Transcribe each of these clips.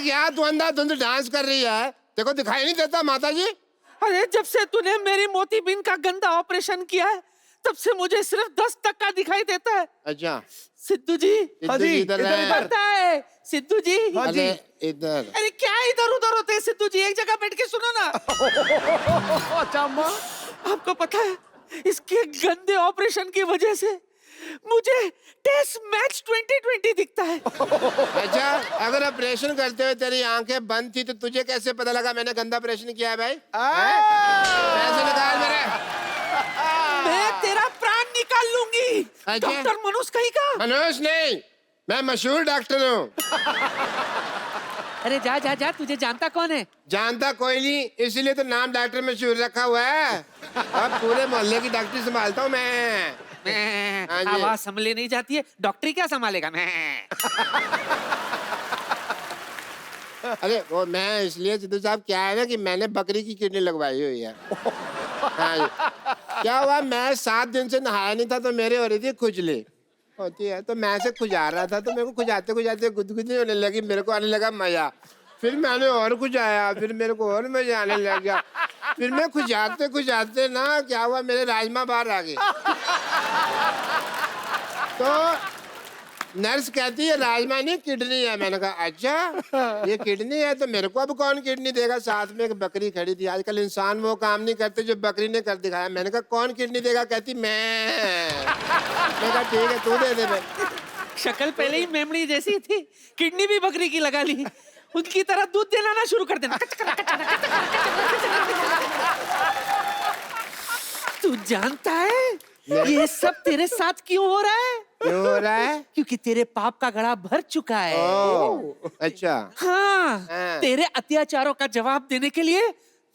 क्या तू अंधाधुंध डांस कर रही है? देखो दिखाई नहीं देता माता जी? अरे जब से तूने मेरी मोतीबिंद का गंदा ऑपरेशन किया है तब से मुझे सिर्फ 10% दिखाई देता है। अच्छा सिद्धू जी। हाँ जी, इधर पता है सिद्धू जी। हाँ जी इधर। अरे क्या इधर उधर होते हैं सिद्धू जी, एक जगह बैठ के सुनो ना। अच्छा अम्मा, आपको पता है इसके गंदे ऑपरेशन की वजह से मुझे टेस्ट मैच 2020 दिखता है। अच्छा अगर ऑपरेशन करते हुए तेरी आंखें बंद थी तो तुझे कैसे पता लगा मैंने गंदा ऑपरेशन किया है भाई? पैसे निकाल मेरे। मैं तेरा प्राण निकाल लूंगी। अच्छा। डॉक्टर मनोज कहीं का? मनोज नहीं, मैं मशहूर डॉक्टर हूँ। अरे जा जा जा, तुझे जानता कौन है? जानता कोई नहीं, इसीलिए तो नाम डॉक्टर मशहूर रखा हुआ है। अब पूरे मोहल्ले की डॉक्टरी संभालता हूँ मैं। हाँ जी। आवाज संभले नहीं जाती है, डॉक्टरी क्या संभालेगा? मैं अरे वो मैं इसलिए सिद्धू साहब क्या है ना कि मैंने बकरी की किडनी लगवाई हुई है। हाँ जी। क्या हुआ, मैं 7 दिन से नहाया नहीं था तो मेरे हो रही थी खुजली होती है, तो मैं से खुजा रहा था तो मेरे को खुजाते खुजाते गुदगुदी होने लगी, मेरे को आने लगा मजा। फिर मैंने और खुजाया, फिर मेरे को और मजा आने लग गया। फिर मैं खुजाते खुजाते ना क्या हुआ, मेरे राजमा बाहर आ गए। तो नर्स कहती है राजमा नहीं किडनी है। मैंने कहा अच्छा ये किडनी है तो मेरे को अब कौन किडनी देगा? साथ में एक बकरी खड़ी थी। आजकल इंसान वो काम नहीं करते जो बकरी ने कर दिखाया। मैंने कहा कौन किडनी देगा? कहती मैं कहा ठीक है तू दे दे भाई। शक्ल पहले ही मेमड़ी जैसी थी, किडनी भी बकरी की लगा ली। उनकी तरह दूध देना ना शुरू कर देना। तू जानता है ये सब तेरे साथ क्यों हो रहा है? क्यों हो रहा है? क्योंकि तेरे पाप का घड़ा भर चुका है। अच्छा हाँ, तेरे अत्याचारों का जवाब देने के लिए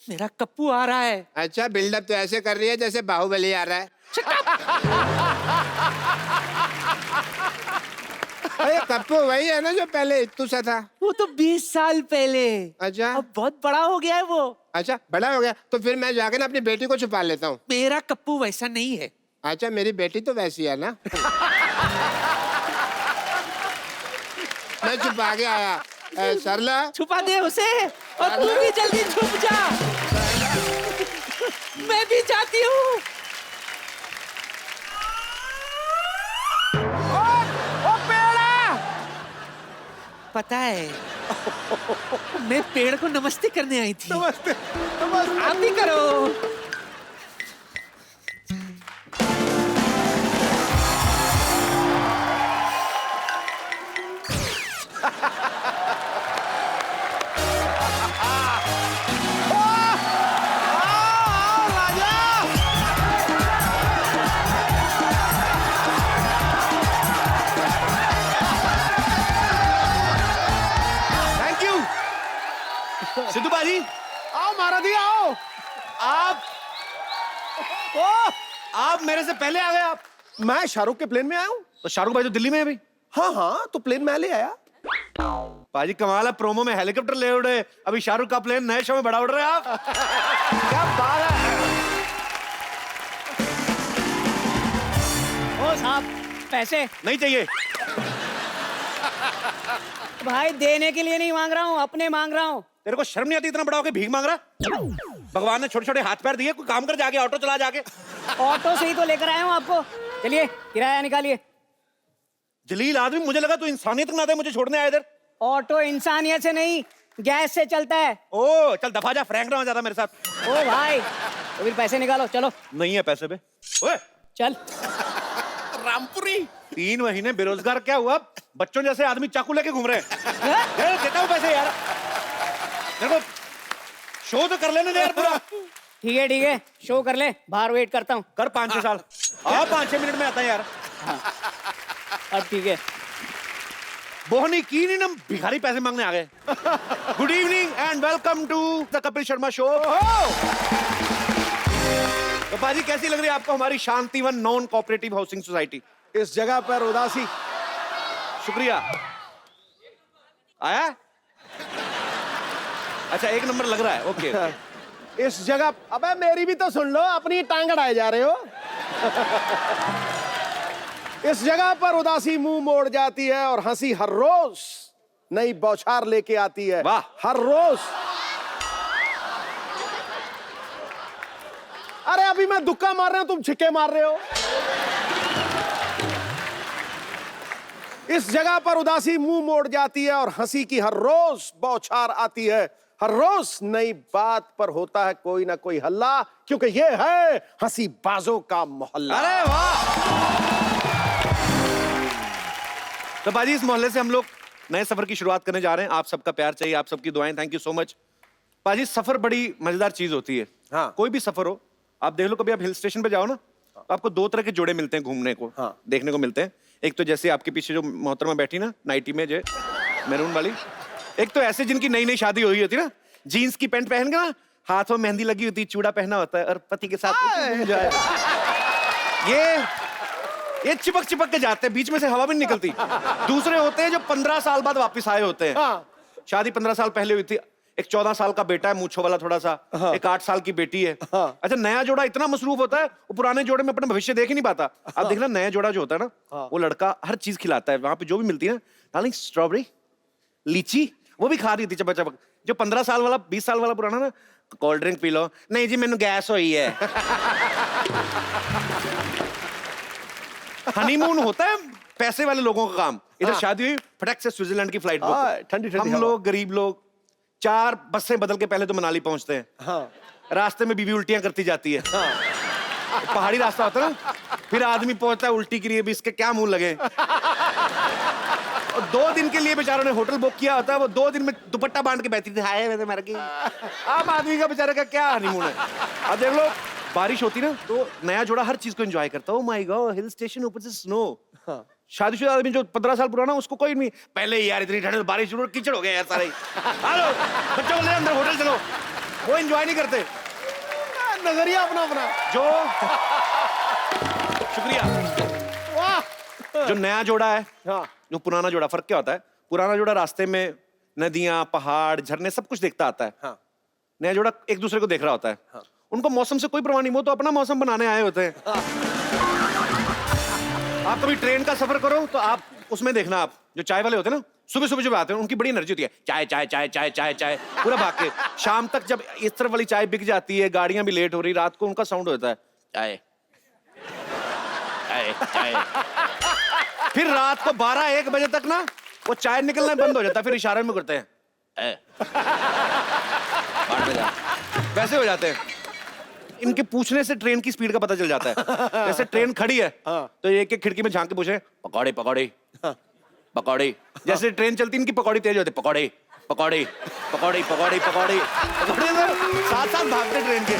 मेरा कप्पू आ रहा है। अच्छा बिल्डअप तो ऐसे कर रही है जैसे बाहुबली आ रहा है। अरे कप्पू वही है ना जो पहले इत्तू सा था? वो तो 20 साल पहले। अच्छा अब बहुत बड़ा हो गया है वो। अच्छा बड़ा हो गया तो फिर मैं जाकर ना अपनी बेटी को छुपा लेता हूँ। मेरा कप्पू वैसा नहीं है। अच्छा मेरी बेटी तो वैसी है ना। मैं छुपा के आया। सरला छुपा दे उसे और तू भी जल्दी छुप जा। मैं भी जाती हूँ। पता है मैं पेड़ को नमस्ते करने आई थी। नमस्ते नमस्ते। आप भी करो। सिद्धू बाजी आओ, महाराजी आओ। आप मेरे से पहले आ गए। आप मैं शाहरुख के प्लेन में आया हूँ। तो शाहरुख भाई तो दिल्ली में है अभी। हाँ तो प्लेन मैं ले आया। बाजी कमाल है, प्रोमो में हेलीकॉप्टर ले उड़े, अभी शाहरुख का प्लेन नए शो में बड़ा उड़ रहे हैं आप। क्या बात है। ओ साहब पैसे नहीं चाहिए। भाई, देने के लिए नहीं मांग रहा हूँ, अपने मांग रहा हूँ। तेरे को शर्म नहीं आती इतना बड़ा होके भीख मांग रहा? भगवान ने छोटे छोटे हाथ पैर दिए, कोई काम कर जाके, ऑटो चला जाके। ऑटो से ही तो लेकर आया हूँ आपको। चलिए किराया निकालिए। जलील आदमी, मुझे लगा तू इंसानियत ना दे मुझे छोड़ने आया इधर। ऑटो इंसानियत से नहीं, गैस से चलता है। ओ चल दफा जा, फ्रैंक ना हो ज्यादा मेरे साथ। ओ भाई तो फिर पैसे निकालो, चलो। नहीं है पैसे पे। ओए चल। रामपुरी 3 महीने बेरोजगार क्या हुआ? बच्चों जैसे आदमी चाकू लेके घूम रहे हैं। देता हूँ पैसे यार, मेरे को शो तो कर लेने दे यार पूरा। ठीक है शो कर ले, बाहर वेट करता हूँ। कर 5-6 साल। 5-6 मिनट में आता है यार। अब ठीक है। बोहनी की नहीं ना, भिखारी पैसे मांगने आ गए। Good evening and welcome to the Kapil Sharma show. तो बाजी कैसी लग रही है आपको हमारी Shantivan non cooperative housing society? इस जगह पर उदासी। शुक्रिया। आया? अच्छा 1 नंबर लग रहा है। ओके। इस जगह, अबे मेरी भी तो सुन लो, अपनी टांग अड़ाए जा रहे हो। इस जगह पर उदासी मुंह मोड़ जाती है और हंसी हर रोज नई बौछार लेके आती है। वाह। हर रोज। अरे अभी मैं दुक्का मार रहा हूं, तुम छिक्के मार रहे हो। इस जगह पर उदासी मुंह मोड़ जाती है और हंसी की हर रोज बौछार आती है। हर रोज नई बात पर होता है कोई ना कोई हल्ला, क्योंकि ये है हंसी बाजों का मोहल्ला। अरे वाह। तो बाजी इस मोहल्ले से हम लोग नए सफर की शुरुआत करने जा रहे हैं। आप सबका प्यार चाहिए, आप सबकी दुआएं। Thank you so much. बाजी सफर बड़ी मजेदार चीज होती है। हाँ। कोई भी सफर हो, आप देख लो कभी आप हिल स्टेशन पे जाओ ना, तो आपको दो तरह के जोड़े मिलते हैं घूमने को। हाँ। देखने को मिलते हैं। एक तो जैसे आपके पीछे जो मोहतरमा बैठी ना नाइटी में, जो मैरून वाली। एक तो ऐसे जिनकी नई नई शादी हुई होती ना, जीन्स की पैंट पहन के ना, हाथ में मेहंदी लगी होती, चूड़ा पहना होता है और पति के साथ एंजॉय। ये चिपक चिपक के जाते हैं, बीच में से हवा भी नहीं निकलती। दूसरे होते हैं जो 15 साल बाद वापस आए होते हैं। हाँ। शादी 15 साल पहले हुई थी। एक 14 साल का बेटा है मूंछों वाला थोड़ा सा। हाँ। एक 8 साल की बेटी है। हाँ। अच्छा, नया जोड़ा इतना मसरूफ होता है, वो पुराने जोड़े में अपना भविष्य देख ही नहीं पाता। आप देखना, नया जोड़ा जो होता है ना, वो लड़का हर चीज खिलाता है। वहां पे जो भी मिलती है ना, डार्लिंग स्ट्रॉबेरी, लीची, वो भी खा रही थी चपक चपक। जो 15 साल वाला, 20 साल वाला पुराना ना, कोल्ड ड्रिंक पी लो, नहीं जी मैंने गैस हुई है। हनीमून होता है पैसे वाले लोगों का काम। इधर शादी हुई, फटक से स्विट्जरलैंड की फ्लाइट बुक। ठंडी ठंडी हम लोग गरीब लोग 4 बसें बदल के पहले तो मनाली पहुंचते हैं। हाँ। रास्ते में बीवी उल्टियां करती जाती है। पहाड़ी रास्ता होता है ना, फिर आदमी पहुंचता है उल्टी के लिए भी, इसके क्या मुंह लगे। और 2 दिन के लिए बेचारों ने होटल बुक किया होता है, वो 2 दिन में दुपट्टा बांध के बैठी थी, हाय मैं मर गई। आम आदमी का बेचारे का क्या हनीमून है। अब देख लो, बारिश होती ना तो नया जोड़ा हर चीज को एंजॉय करता है। Oh my God, hill station, ऊपर से स्नो। शादीशुदा आदमी जो 15 साल पुराना, उसको कोई नहीं, पहले यार इतनी ठंड, बारिश शुरू, कीचड़ हो गया यार सारे। हेलो बच्चों को ले अंदर, होटल चलो। वो एंजॉय नहीं करते। नजरिया अपना अपना। जो शुक्रिया। वाह। जो नया जोड़ा है, हाँ। जो पुराना जोड़ा, फर्क क्या होता है? पुराना जोड़ा रास्ते में नदियां, पहाड़, झरने सब कुछ देखता आता है। हाँ। नया जोड़ा एक दूसरे को देख रहा होता है। हाँ। उनको मौसम से कोई परवाह नहीं, वो तो अपना मौसम बनाने आए होते हैं। आप कभी ट्रेन का सफर करो तो आप उसमें देखना, आप जो चाय वाले होते हैं ना, सुबह सुबह जब आते हैं उनकी बड़ी एनर्जी होती है, चाय चाय चाय चाय चाय चाय पूरा भाग के। शाम तक जब इस तरफ वाली चाय बिक जाती है, गाड़ियां भी लेट हो रही, रात को उनका साउंड होता है चाय चाय चाय। फिर रात को 12-1 बजे तक ना वो चाय निकलना बंद हो जाता है, फिर इशारे में करते हैं वैसे हो जाते हैं। इनके पूछने से ट्रेन की स्पीड का पता चल जाता है। जैसे ट्रेन खड़ी है तो एक एक खिड़की में झांक के पूछे, पकौड़े पकौड़े पकौड़े। जैसे ट्रेन चलती इनकी पकौड़ी तेज होती, पकौड़े पकौड़े पकौड़े पकौड़े पकौड़े पकौड़े। साथ साथ भागते ट्रेन के।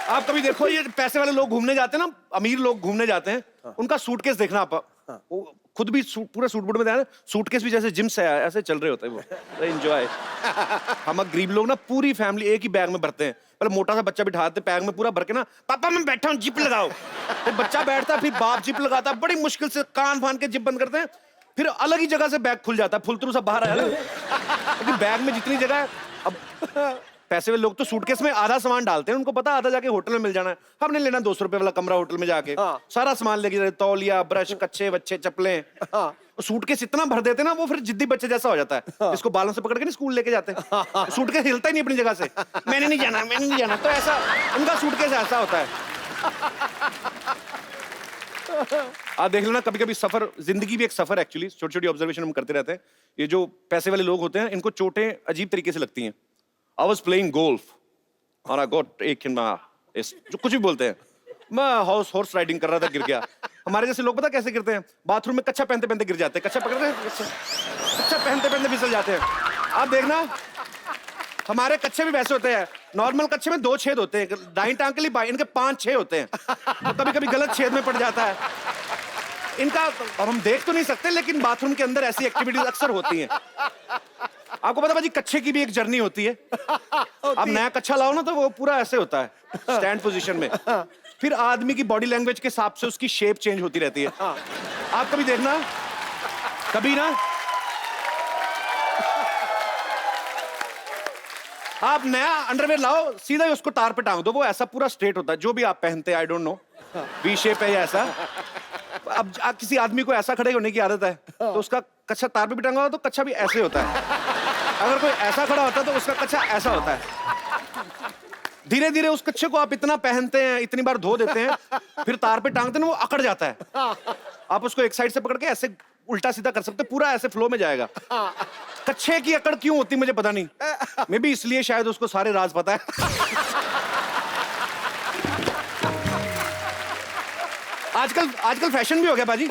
आप कभी देखो, ये पैसे वाले लोग घूमने जाते हैं ना, अमीर लोग घूमने जाते हैं, उनका सूटकेस देखना आप। वो खुद भी पूरा सूट बूट में जाए ना, सूटकेस भी जैसे जिम से आया ऐसे चल रहे होते हैं वो। एंजॉय। हम गरीब लोग ना पूरी फैमिली एक ही बैग में भरते हैं। पहले मोटा सा बच्चा बिठाते बैग में पूरा भर के ना, पापा मैं बैठा हूँ जिप लगाओ। तो बच्चा बैठता है, फिर बाप जिप लगाता है, बड़ी मुश्किल से कान फान के जिप बंद करते हैं, फिर अलग ही जगह से बैग खुल जाता है, फुलतरू सा बाहर आया। क्योंकि बैग में जितनी जगह है, अब पैसे वाले लोग तो सूटकेस में आधा सामान डालते हैं, उनको पता आधा जाके होटल में मिल जाना है। हमने लेना 200 रुपए वाला कमरा होटल में जाके। सारा सामान लेके जाते, तौलिया, ब्रश, कच्चे बच्चे, चप्पलें। सूटकेस इतना भर देते ना, वो फिर जिद्दी बच्चे जैसा हो जाता है। इसको बालों से पकड़ के नहीं स्कूल लेके जाते, सूटकेस हिलता ही नहीं अपनी जगह से। मैंने नहीं जाना, मैंने नहीं जाना। तो ऐसा उनका सूटकेस ऐसा होता है। आप देख लो ना, कभी कभी सफर, जिंदगी भी एक सफर एक्चुअली। छोटी छोटी ऑब्जर्वेशन हम करते रहते हैं। ये जो पैसे वाले लोग होते हैं, इनको चोटें अजीब तरीके से लगती हैं। I was playing golf और I got ache in my जो कुछ भी बोलते हैं, मैं हॉर्स राइडिंग कर रहा था, गिर गया। हमारे जैसे लोग पता कैसे गिरते हैं? बाथरूम में कच्चा पहनते पहनते गिर जाते हैं। कच्चा पकड़ते हैं, कच्चा पहनते पहनते फिसल जाते हैं। आप देखना, हमारे कच्चे भी वैसे होते हैं। नॉर्मल कच्चे में 2 छेद होते हैं, दाईं टांग के लिए बाईं, इनके 5-6 होते हैं। तो कभी कभी गलत छेद में पड़ जाता है इनका। अब हम देख तो नहीं सकते, लेकिन बाथरूम के अंदर ऐसी एक्टिविटीज अक्सर होती हैं। आपको पता भाजी, कच्चे की भी एक जर्नी होती है। अब नया कच्चा लाओ ना तो वो पूरा ऐसे होता है, स्टैंड पोजीशन में। फिर आदमी की बॉडी लैंग्वेज के हिसाब से उसकी शेप चेंज होती रहती है। आप कभी देखना, कभी ना आप नया अंडरवेयर लाओ, सीधा ही उसको तार पे टांग दो, वो ऐसा पूरा स्ट्रेट होता है। जो भी आप पहनते हैं, I don't know V shape है या ऐसा, अब किसी आदमी को ऐसा खड़े होने की आदत है तो उसका कच्छा तार पे भी टंगा हो तो कच्छा भी ऐसे होता है। अगर कोई ऐसा खड़ा होता है तो उसका कच्छा ऐसा होता है। धीरे धीरे उस कच्छे को आप इतना पहनते हैं, इतनी बार धो देते हैं, फिर तार पे टांगते हैं ना, वो अकड़ जाता है। आप उसको एक साइड से पकड़ के ऐसे उल्टा सीधा कर सकते, पूरा ऐसे फ्लो में जाएगा। कच्छे की अकड़ क्यों होती मुझे पता नहीं, मे बी इसलिए शायद उसको सारे राज पता है। आजकल फैशन भी हो गया बाजी।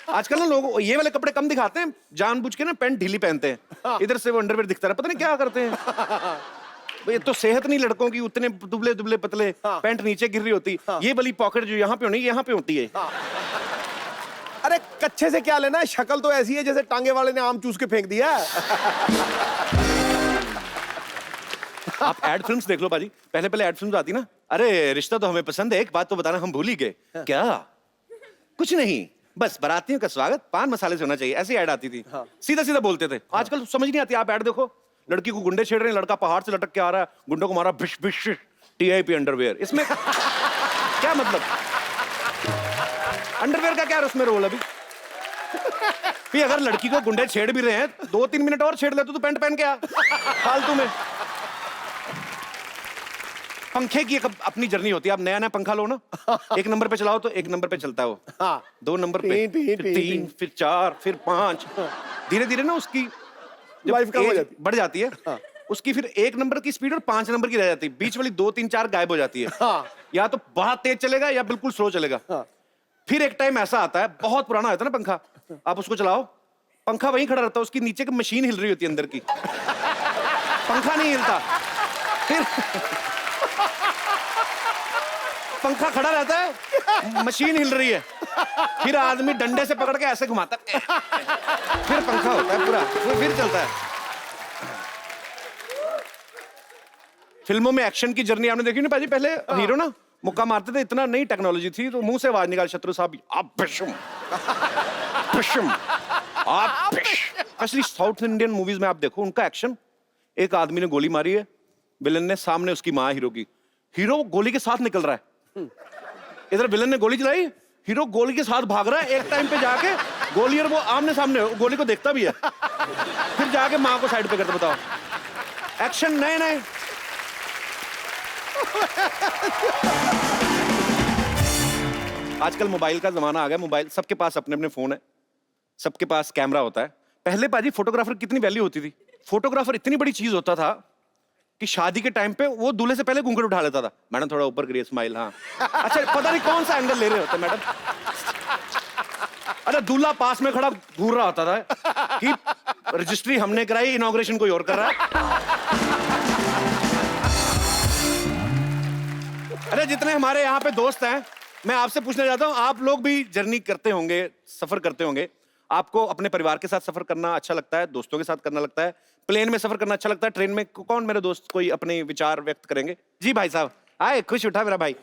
आजकल ना लोग ये वाले कपड़े कम दिखाते हैं, जानबूझ के ना पैंट ढीली पहनते हैं, इधर से वो अंडरवेयर दिखता है, पता नहीं क्या करते हैं। ये तो सेहत नहीं लड़कों की, उतने दुबले दुबले पतले, पैंट नीचे गिर रही होती, ये वाली पॉकेट जो यहाँ पे होनी यहाँ पे होती है। अरे कच्छे से क्या लेना है, शक्ल तो ऐसी है जैसे टांगे वाले ने आम चूस के फेंक दिया। आप एड फिल्म्स देख लो बाजी, पहले पहले एड फिल्म्स आती ना, अरे रिश्ता तो हमें पसंद है, एक बात तो बताना हम भूल ही गए। क्या? कुछ नहीं, बस बारातियों का स्वागत पान मसाले से होना चाहिए, ऐसी ऐड आती थी। सीधा सीधा बोलते थे। आजकल समझ नहीं आती, आप ऐड देखो, लड़की को गुंडे छेड़ रहे हैं, लड़का पहाड़ से लटक के आ रहा है, गुंडों को मारा भिश भिश, टीआईपी अंडरवेयर। इसमें क्या मतलब? अंडरवेयर का क्या है उसमें रोल? अभी अगर लड़की को गुंडे छेड़ भी रहे हैं, 2-3 मिनट और छेड़ ले तो पैंट पहन के आ फालतू में। पंखे की एक अपनी जर्नी होती है। आप नया नया पंखा लो ना, 1 नंबर पे चलाओ तो 1 नंबर पे चलता है वो, 2 नंबर पे, फिर 3, फिर 4, फिर 5, धीरे धीरे ना उसकी लाइफ कम हो जाती, बढ़ जाती है। उसकी फिर 1 नंबर की स्पीड और 5 नंबर की रह जाती है, बीच वाली 2, 3, 4 गायब हो जाती है। या तो बहुत तेज चलेगा या बिल्कुल स्लो चलेगा। फिर एक टाइम ऐसा आता है, बहुत पुराना होता है ना पंखा, आप उसको चलाओ, पंखा वहीं खड़ा रहता है, उसकी नीचे की मशीन हिल रही होती है अंदर की, पंखा नहीं हिलता। फिर पंखा खड़ा रहता है, मशीन हिल रही है, फिर आदमी डंडे से पकड़ के ऐसे घुमाता है, फिर पंखा होता है पूरा, फिर चलता है। फिल्मों में एक्शन की जर्नी आपने देखी ना पाजी, पहले हीरो ना मुक्का मारते थे, इतना नई टेक्नोलॉजी थी तो मुंह से आवाज निकाल, शत्रु साहब आप भशम भशम आप। एक्चुअली साउथ इंडियन मूवीज में आप देखो उनका एक्शन, एक आदमी ने गोली मारी है, विलन ने, सामने उसकी मां हीरो की, हीरो गोली के साथ निकल रहा है, इधर विलन ने गोली चलाई, हीरो गोली के साथ भाग रहा है, एक टाइम पे जाके गोली और वो आमने सामने, गोली को देखता भी है, फिर जाके मां को साइड पे करता। बताओ, एक्शन नए नए। आजकल मोबाइल का जमाना आ गया, मोबाइल सबके पास अपने अपने फोन है, सबके पास कैमरा होता है। पहले पाजी फोटोग्राफर कितनी वैल्यू होती थी, फोटोग्राफर इतनी बड़ी चीज होता था कि शादी के टाइम पे वो दूल्हे से पहले घूंघट उठा लेता था, मैडम थोड़ा ऊपर करिए, स्माइल, हाँ अच्छा, पता नहीं कौन सा एंगल ले रहे होते मैडम। अरे दूल्हा पास में खड़ा घूर रहा होता था कि रजिस्ट्री हमने कराई, इनॉग्रेशन कोई और कर रहा है। अरे जितने हमारे यहाँ पे दोस्त हैं, मैं आपसे पूछना चाहता हूँ, आप लोग भी जर्नी करते होंगे, सफर करते होंगे, आपको अपने परिवार के साथ सफर करना अच्छा लगता है, दोस्तों के साथ करना लगता है, प्लेन में सफर करना अच्छा लगता है, ट्रेन में? कौन मेरे दोस्त कोई अपने विचार व्यक्त करेंगे? जी भाई साहब, आए, खुश उठा मेरा भाई।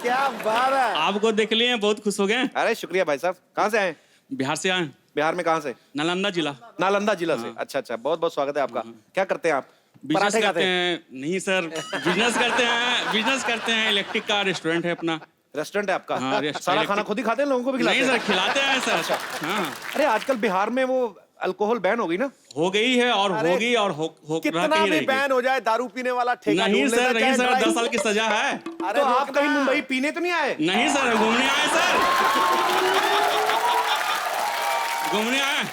क्या बात है, आपको देख लिए, बहुत खुश हो गए। अरे शुक्रिया भाई साहब, कहाँ से आए? बिहार से आए। बिहार में कहाँ से? नालंदा जिला। नालंदा जिला से, अच्छा अच्छा, बहुत बहुत स्वागत है आपका। क्या करते हैं आप? बिजनेस करते हैं? नहीं सर, बिजनेस करते हैं, बिजनेस करते हैं, इलेक्ट्रिक का रेस्टोरेंट है अपना। रेस्टोरेंट है आपका? हाँ, सारा खाना खुद ही खाते हैं, लोगों को भी खिलाते हैं? नहीं सर, खिलाते हैं सर। हाँ। अरे आजकल बिहार में वो अल्कोहल बैन हो गई ना? हो गई है और होगी और हो कितना भी बैन हो जाए, दारू पीने वाला ठेका नहीं ढूंढ लेना, सर, नहीं चाहे सर, ड्राइव। 10 साल की सजा है। तो आप कहीं मुंबई पीने तो नहीं आए? नहीं सर, घूमने आए सर, घूमने आए।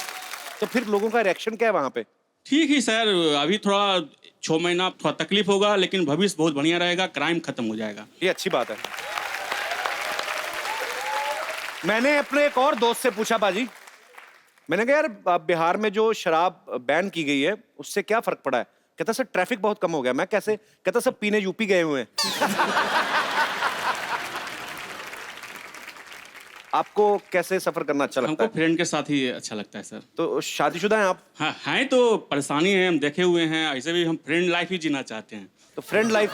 तो फिर लोगों का रिएक्शन क्या है वहां पे? ठीक ही सर, अभी थोड़ा 6 महीना थोड़ा तकलीफ होगा, लेकिन भविष्य बहुत बढ़िया रहेगा, क्राइम खत्म हो जाएगा। ये अच्छी बात है। मैंने अपने एक और दोस्त से पूछा बाजी, मैंने कहा यार बिहार में जो शराब बैन की गई है उससे क्या फर्क पड़ा है? कहता सर ट्रैफिक बहुत कम हो गया। मैं कैसे? कहता सब पीने यूपी गए हुए हैं। आपको कैसे सफर करना अच्छा लगता हमको है? फ्रेंड के साथ ही अच्छा लगता है सर। तो शादीशुदा हैं आप? हाँ हैं, तो परेशानी है, हम देखे हुए हैं, ऐसे भी हम फ्रेंड लाइफ ही जीना चाहते हैं। तो friend life.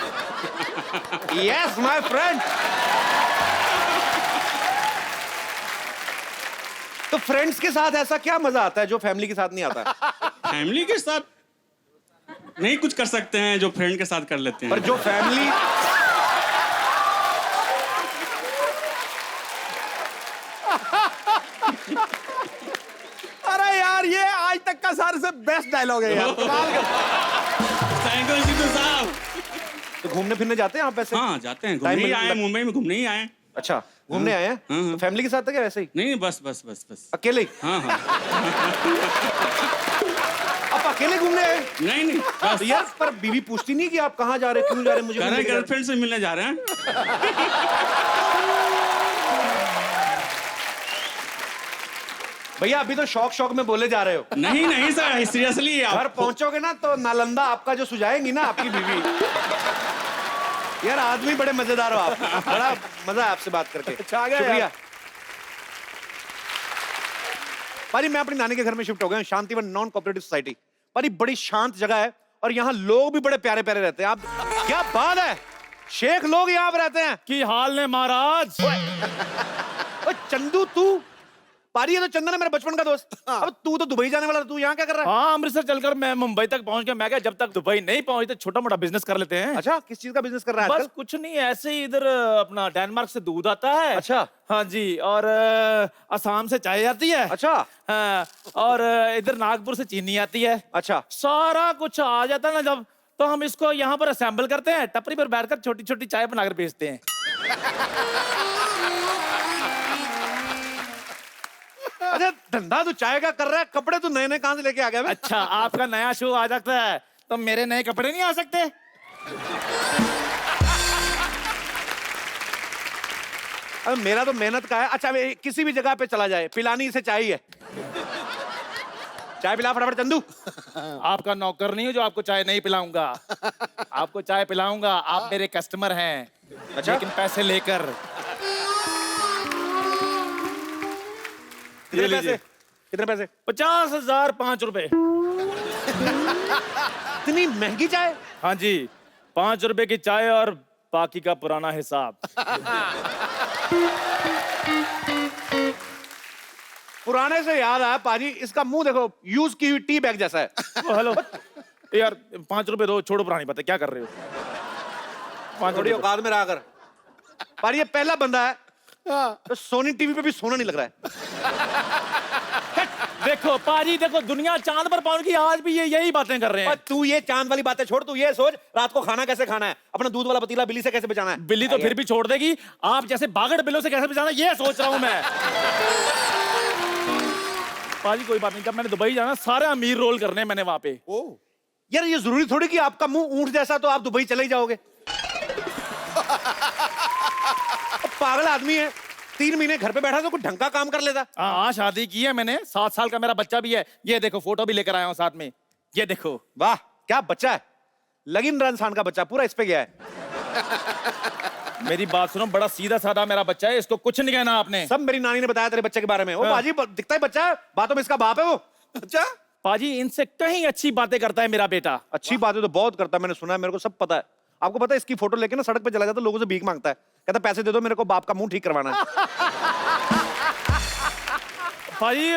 Yes my friend. तो फ्रेंड्स के साथ ऐसा क्या मजा आता है जो फैमिली के साथ नहीं आता? फैमिली के साथ नहीं कुछ कर सकते हैं जो फ्रेंड के साथ कर लेते हैं। पर जो फैमिली आज तक का सारे से बेस्ट डायलॉग है यार, कमाल का। थैंक यू सिद्धू साहब। तो घूमने फिरने जाते हैं आप पैसे? हाँ जाते हैं, घूमने Time ही मिल- आए हैं, मुंबई में घूमने ही आए हैं। अच्छा, घूमने आए हैं? हाँ। तो फैमिली के साथ है क्या वैसे ही? नहीं बस बस बस बस। अकेले ही? हाँ हाँ। आप अकेले घूमने आए? नहीं नहीं बस तो यार पर बीवी पूछती नहीं कि आप कहाँ जा रहे हैं, क्यों जा रहे हैं, मुझे कह क्यों रहे लेके जा रहे हैं? गर्लफ्रेंड से मिलने जा रहे हैं। भैया अभी तो शौक में बोले जा रहे हो। नहीं नहीं सर, सीरियसली घर आप पहुंचोगे ना तो नालंदा आपका जो सुझाएंगी ना आपकी बीवी। यार आदमी बड़े मजेदार हो आप, बड़ा मजा है आपसे बात करके। अच्छा, आ गया शुक्रिया। यार। पारी मैं अपनी नानी के घर में शिफ्ट हो गया हूं, शांतिवन नॉन कोऑपरेटिव सोसाइटी। पारी बड़ी शांत जगह है और यहाँ लोग भी बड़े प्यारे प्यारे रहते हैं। आप क्या बात है, शेख लोग यहाँ पे रहते हैं। की हाल ने महाराज। ओ चंदू तू, पारी है तो चंदन है मेरा बचपन का दोस्त। अब तू तो दुबई जाने वाला था, तू यहाँ क्या कर रहा है? हाँ, अमृतसर चलकर मैं मुंबई तक पहुंच गया। मैं क्या, जब तक दुबई नहीं पहुंचे तो छोटा मोटा बिजनेस कर लेते हैं। अच्छा, किस चीज का बिजनेस कर रहा है बस आजकल? कुछ नहीं, ऐसे ही इधर अपना डेनमार्क से दूध आता है। अच्छा। हाँ जी, और असम से चाय आती है। अच्छा हाँ, और इधर नागपुर से चीनी आती है। अच्छा। सारा कुछ आ जाता है ना जब, तो हम इसको यहाँ पर असेंबल करते हैं, टपरी पर बैठकर छोटी छोटी चाय बनाकर बेचते हैं। अच्छा धंधा तो चाय का कर रहा है, कपड़े तो नए नए कहां से लेके आ गया बे? अच्छा, आपका नया शो आ जाता है तो मेरे नए कपड़े नहीं आ सकते? अब मेरा तो मेहनत का है। अच्छा वे किसी भी जगह पे चला जाए, पिलानी इसे चाहिए। चाय पिला फटाफट चंदू। आपका नौकर नहीं हो जो आपको चाय नहीं पिलाऊंगा। आपको चाय पिलाऊंगा, आप मेरे कस्टमर हैं। अच्छा। लेकिन पैसे लेकर। कितने ये लीजिए। पैसे? कितने पैसे? 50,000 5 रुपए। इतनी महंगी चाय? हाँ जी, 5 रुपए की चाय और बाकी का पुराना हिसाब। पुराने से याद आया पाजी, इसका मुंह देखो, यूज की हुई टी बैग जैसा है। ओ, हेलो यार, 5 रुपए दो, छोड़ो पुरानी बातें, क्या कर रहे हो? 5 थोड़ी रुपए। औकात में रहा कर। पर ये पहला बंदा है तो सोनी टीवी पे भी सोना नहीं लग रहा है। देखो पाजी, देखो दुनिया चांद पर पहुंच गई, आज भी ये यही बातें कर रहे और हैं। तू ये चांद वाली बातें छोड़, तू ये सोच रात को खाना कैसे खाना है, अपना दूध वाला पतीला बिल्ली से कैसे बचाना है। बिल्ली तो फिर भी छोड़ देगी, आप जैसे बागड़ बिल्लों से कैसे बचाना, ये सोच रहा हूं मैं। पाजी कोई बात नहीं, जब मैंने दुबई जाना, सारे अमीर रोल करने हैं मैंने वहां पे। यार ये जरूरी थोड़ी कि आपका मुंह ऊंट जैसा तो आप दुबई चले ही जाओगे। पागल आदमी है, 3 महीने घर पे बैठा तो कुछ ढंग का काम कर लेता। हाँ, शादी की है मैंने, 7 साल का मेरा बच्चा भी है। ये देखो, फोटो भी लेकर आया हूँ साथ में, ये देखो। वाह क्या बच्चा है, लगिन इंसान का बच्चा पूरा इस पे गया है। मेरी बात सुनो, बड़ा सीधा साधा मेरा बच्चा है, इसको कुछ नहीं कहना आपने। सब मेरी नानी ने बताया तेरे बच्चे के बारे में। वो हाँ। बाजी दिखता है बच्चा है, बातों में इसका बाप है वो। अच्छा पाजी, इनसे कहीं अच्छी बातें करता है मेरा बेटा। अच्छी बातें तो बहुत करता है, मैंने सुना है, मेरे को सब पता है। आपको पता है इसकी फोटो लेके ना सड़क पे चला जाता, लोगों से भीख मांगता है, कहता पैसे दे दो मेरे को, बाप का मुंह ठीक करवाना है। भाई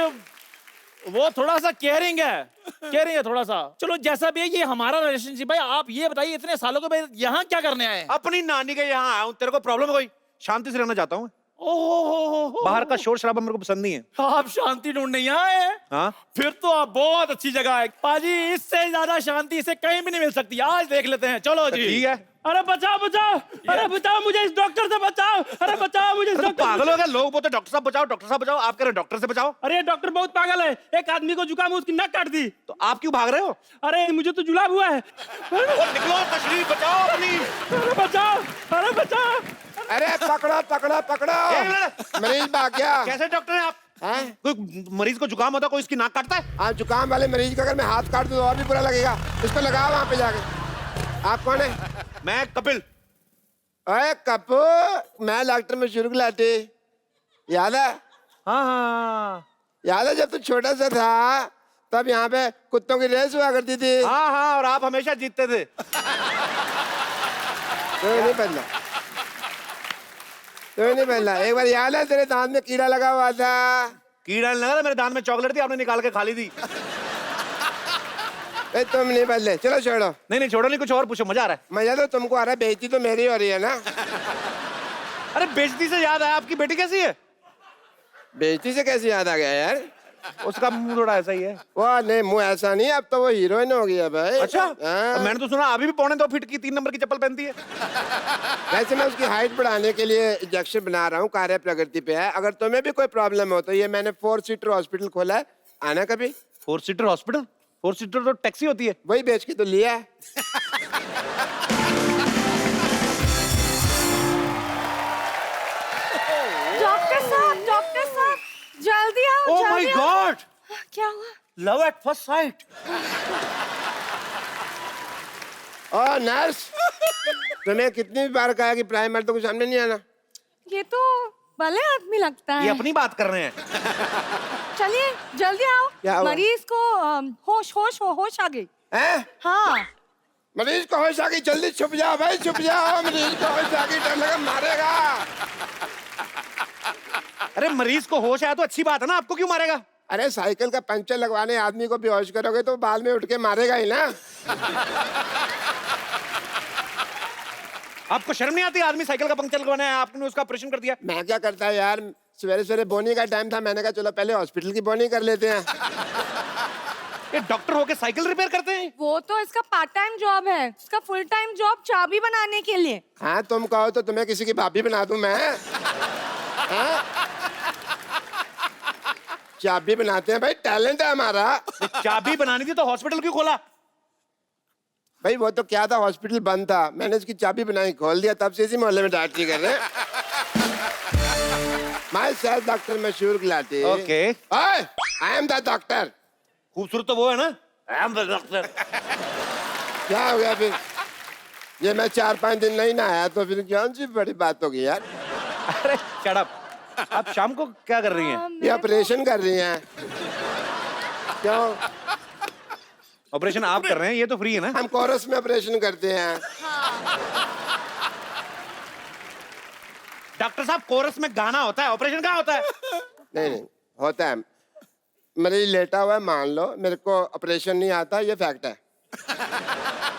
वो थोड़ा सा केयरिंग है थोड़ा सा। चलो जैसा भी है, ये हमारा रिलेशनशिप है। आप ये बताइए, इतने सालों के बाद यहाँ क्या करने आए? अपनी नानी के यहाँ आया हूँ, तेरे को प्रॉब्लम है कोई? शांति से रहना चाहता हूँ। ओहो, बाहर का शोर शराबा मेरे को पसंद नहीं है। आप शांति ढूंढने यहाँ आए हैं? हाँ फिर तो आप बहुत अच्छी जगह है पाजी, इससे ज्यादा शांति इसे कहीं भी नहीं मिल सकती। आज देख लेते हैं, चलो जी। ठीक है। अरे बचाओ बचाओ, अरे बचाओ मुझे इस डॉक्टर से बचाओ, अरे बचाओ मुझे इस तो डॉक्टर। पागल हो गए लोग, बोलते डॉक्टर साहब बचाओ, डॉक्टर साहब बचाओ, आप कह रहे हो डॉक्टर से बचाओ। अरे डॉक्टर बहुत पागल है, एक आदमी को जुकाम, उसकी नक काट दी। तो आप क्यों भाग रहे हो? अरे मुझे तो जुलाब हुआ है। निकलो, तशरीफ बचाओ अपनी। अरे बचाओ, अरे बचाओ। अरे पकड़ो पकड़ो पकड़ो, एक मिनट। मरीज भाग गया। कैसे डॉक्टर हैं आप? हैं? कोई मरीज को जुकाम होता, कोई इसकी नाक काटता है? आप जुकाम वाले मरीज का अगर मैं हाथ काट दूं तो और भी बुरा लगेगा। इसको लगाओ वहां पे जाके। आप कौन है? मैं कपिल। अरे कपू, मैं डॉक्टर में शुरू लाटे, याद है? हाँ हाँ याद है जब तू छोटा सा था तब यहाँ पे कुत्तों की रेस हुआ करती थी। हाँ हाँ, और आप हमेशा जीतते थे। तो नहीं बदला, तो नहीं बदला। एक बार याद है तेरे दांत में कीड़ा लगा हुआ था? कीड़ा नहीं लगा था, मेरे दांत में चॉकलेट थी, आपने निकाल के खा ली थी। ए, तुम नहीं बदले, चलो छोड़ो। नहीं छोड़ो, नहीं कुछ और पूछो, मजा आ रहा है। मजा तो तुमको आ रहा है, बेइज्जती तो मेरी हो रही है ना। अरे बेइज्जती से याद आया, आपकी बेटी कैसी है? बेइज्जती से कैसे याद आ गया यार? उसका मुंह थोड़ा ऐसा ही है। वो नहीं, मुंह ऐसा नहीं, अब तो वो हीरोइन हो गई है भाई। अच्छा, हाँ। मैंने तो सुना अभी भी 2.25 फीट की 3 नंबर की चप्पल पहनती है। वैसे मैं उसकी हाइट बढ़ाने के लिए इंजेक्शन बना रहा हूँ, कार्य प्रगति पे है। अगर तुम्हें भी कोई प्रॉब्लम हो तो ये मैंने 4 सीटर हॉस्पिटल खोला है, आना कभी। 4 सीटर हॉस्पिटल? 4 सीटर तो टैक्सी होती है। वही बेच के तो लिया है। डॉक्टर साहब जल्दी आओ। ओह माय गॉड, क्या हुआ? Love at first sight. ओ नर्स, तुम्हें कितनी बार कहा कि प्राइमर तो कुछ सामने नहीं आना। ये तो भले आदमी लगता ये है। अपनी बात कर रहे हैं। चलिए जल्दी क्या आओ, हुआ? मरीज को होश आ गई। हैं? हाँ मरीज को होश आ गई, जल्दी छुप जाओ भाई, छुप जाओ। मरीज को होश आ गई, डर लगा मारेगा। अरे मरीज को होश आया तो अच्छी बात है ना, आपको क्यों मारेगा? अरे साइकिल का पंचर लगवाने आदमी को बेहोश करोगे तो बाद में उठ के मारेगा ही ना। आपको शर्म नहीं आती? आदमी साइकिल का पंक्चर लगवाना है, आपने उसका ऑपरेशन कर दिया। मैं क्या करता है यार, सवेरे सवेरे बोनी का टाइम था, मैंने कहा चलो पहले हॉस्पिटल की बोनी कर लेते हैं। ये डॉक्टर होके साइकिल रिपेयर करते हैं? वो तो इसका पार्ट टाइम जॉब है, इसका फुल टाइम जॉब चाबी बनाने के लिए। हाँ तुम कहो तो तुम्हें किसी की भाभी बना दूं मैं। हाँ? चाबी बनाते हैं भाई, टैलेंट है हमारा। चाबी बनानी थी तो हॉस्पिटल क्यों खोला? भाई वो तो क्या था, हॉस्पिटल बंद था, मैंने इसकी चाबी बनाई, खोल दिया, तब से इसी मोहल्ले में डॉक्टरी कर रहे हैं। माय सेल्फ डॉक्टर मशहूर Gulati. Okay. I am the doctor. खूबसूरत तो वो है ना, आई एम द डॉक्टर। क्या हो गया फिर? ये मैं 4-5 दिन नहीं नहाया तो फिर कौन सी बड़ी बात होगी यार। अरे शट अप। आप शाम को क्या कर रही हैं? ये ऑपरेशन कर रही हैं। क्यों? ऑपरेशन आप कर रहे हैं, ये तो फ्री है ना। हम कोरस में ऑपरेशन करते हैं। डॉक्टर साहब, कोरस में गाना होता है, ऑपरेशन कहाँ होता है? नहीं नहीं होता है, मरीज लेटा हुआ है, मान लो मेरे को ऑपरेशन नहीं आता, ये फैक्ट है।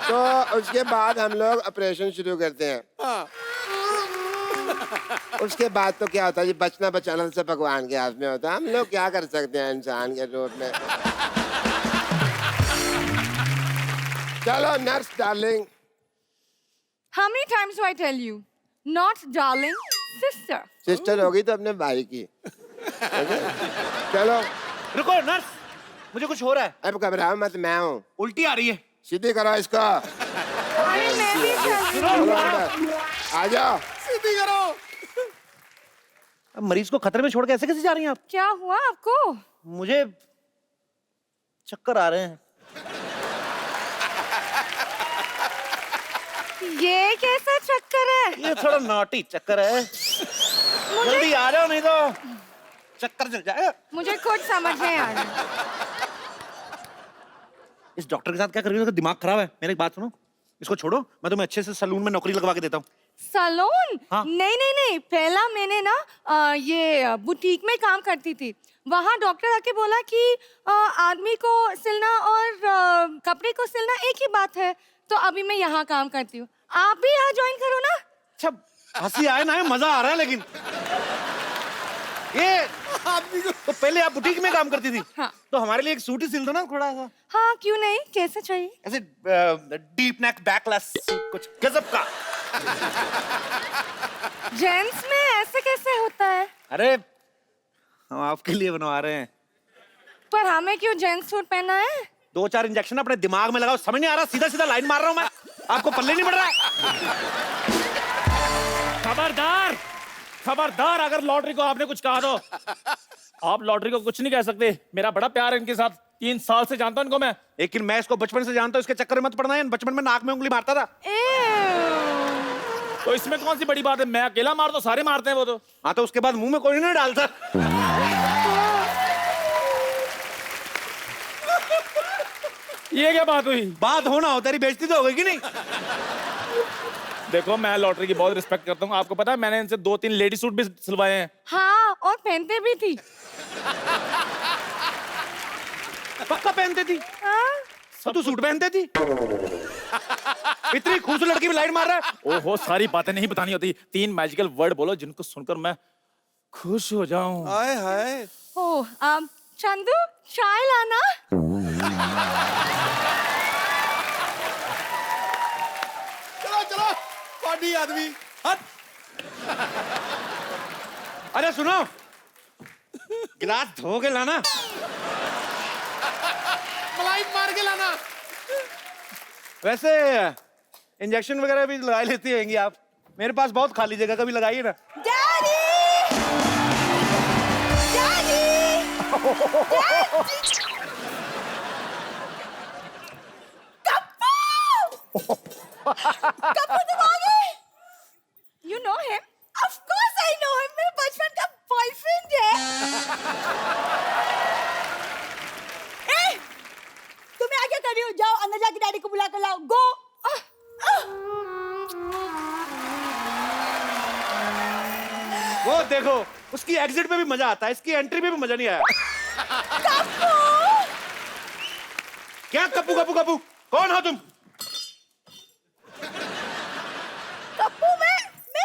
तो उसके बाद हम लोग ऑपरेशन शुरू करते हैं। उसके बाद तो क्या होता है, ये बचना बचाना सब भगवान के हाथ में होता है, हम लोग क्या कर सकते हैं इंसान के रूप में। चलो nurse darling. How many times do I tell you? Not darling, sister. Sister होगी तो अपने भाई की। चलो रुको नर्स, मुझे कुछ हो रहा है। अब घबराओ मत, मैं हूँ। उल्टी आ रही है। सीधी करो इसको। अरे मैं भी चल रही हूँ। चलो अंदर। आ जाओ। सीधी करो। अब मरीज को खतरे में छोड़ के ऐसे कैसे जा रही हैं आप? क्या हुआ आपको? मुझे चक्कर आ रहे हैं। ये कैसा चक्कर है? ये थोड़ा नॉटी चक्कर है। जल्दी आ जाओ नहीं तो चक्कर चल जाएगा। मुझे कुछ समझ नहीं आ रहा। इस डॉक्टर के साथ क्या कर रही हो? इसका दिमाग खराब है। मेरी बात सुनो, इसको छोड़ो, मैं तुम्हें अच्छे से सलून में नौकरी लगवा के देता हूँ। सलून? हाँ। नहीं, पहला मैंने ना ये बुटीक में काम करती थी। वहाँ डॉक्टर आके बोला कि आदमी को सिलना और कपड़े को सिलना एक ही बात है, तो अभी मैं यहाँ काम करती हूँ। आप भी यहाँ ज्वाइन करो ना। अच्छा, हंसी आए ना, मजा आ रहा है। लेकिन ये तो पहले आप बुटीक में काम करती थी। हाँ। तो हमारे लिए एक सूट ही सिल दो ना थोड़ा सा, हाँ क्यों नहीं, कैसे चाहिए? ऐसे डीप नेक बैकलेस सूट, कुछ गजब का। जेंट्स में ऐसे कैसे होता है? अरे हम आपके लिए बनवा रहे हैं। पर हमें क्यों जेंट्स सूट पहना है? 2-4 इंजेक्शन अपने दिमाग में लगाओ, समझ नहीं आ रहा, सीधा सीधा लाइन मार रहा हूं मैं, आपको पल्ले नहीं पड़ रहा है। खबरदार, खबरदार, अगर लॉटरी को आपने कुछ कहा तो आप लॉटरी को कुछ नहीं कह सकते। मेरा बड़ा प्यार है इनके साथ, 3 साल से जानता हूं इनको मैं। लेकिन मैं इसको बचपन से जानता हूं, इसके चक्कर में मत पड़ना है। बचपन में नाक में उंगली मारता था। तो इसमें कौन सी बड़ी बात है? मैं अकेला मार तो सारे मारते हैं वो तो। हाँ, तो उसके बाद मुंह में कोई नहीं डालता। ये क्या बात हुई? बात होना हो, तेरी बेइज्जती तो हो गई कि नहीं? देखो, मैं लॉटरी की बहुत रिस्पेक्ट करता हूँ। आपको पता है मैंने इनसे 2-3 लेडी सूट भी सिलवाए हैं। हाँ, और पहनते भी थी। पक्का पहनते थी? हाँ? तो तू सूट पहनते थी? इतनी खूबसूरत लड़की में लाइन मार रहा है। ओहो, सारी बातें नहीं बतानी होती। 3 मैजिकल वर्ड बोलो जिनको सुनकर मैं खुश हो जाऊं। हाय हाय। ओह, चंदू चाय लाना। चलो चलो पार्टी आदमी हट। अरे सुनो, गिलास धो के लाना। मलाई मार के लाना। वैसे इंजेक्शन वगैरह भी लगा लेती होंगी आप, मेरे पास बहुत खाली जगह, कभी लगाइए ना। डैडी डैडी कप्पू तुम आ गए? You know him? Of course I know him. मेरे बचपन का बॉयफ्रेंड है। ए, तुम्हें आगे कर रही हो? जाओ अंदर जाके डैडी को बुला कर लाओ। गो। वो देखो, उसकी एग्जिट पे भी मजा आता है, इसकी एंट्री पे भी मजा नहीं आया। क्या कप्पू कप्पू कप्पू? कौन हो तुम? कप्पू मैं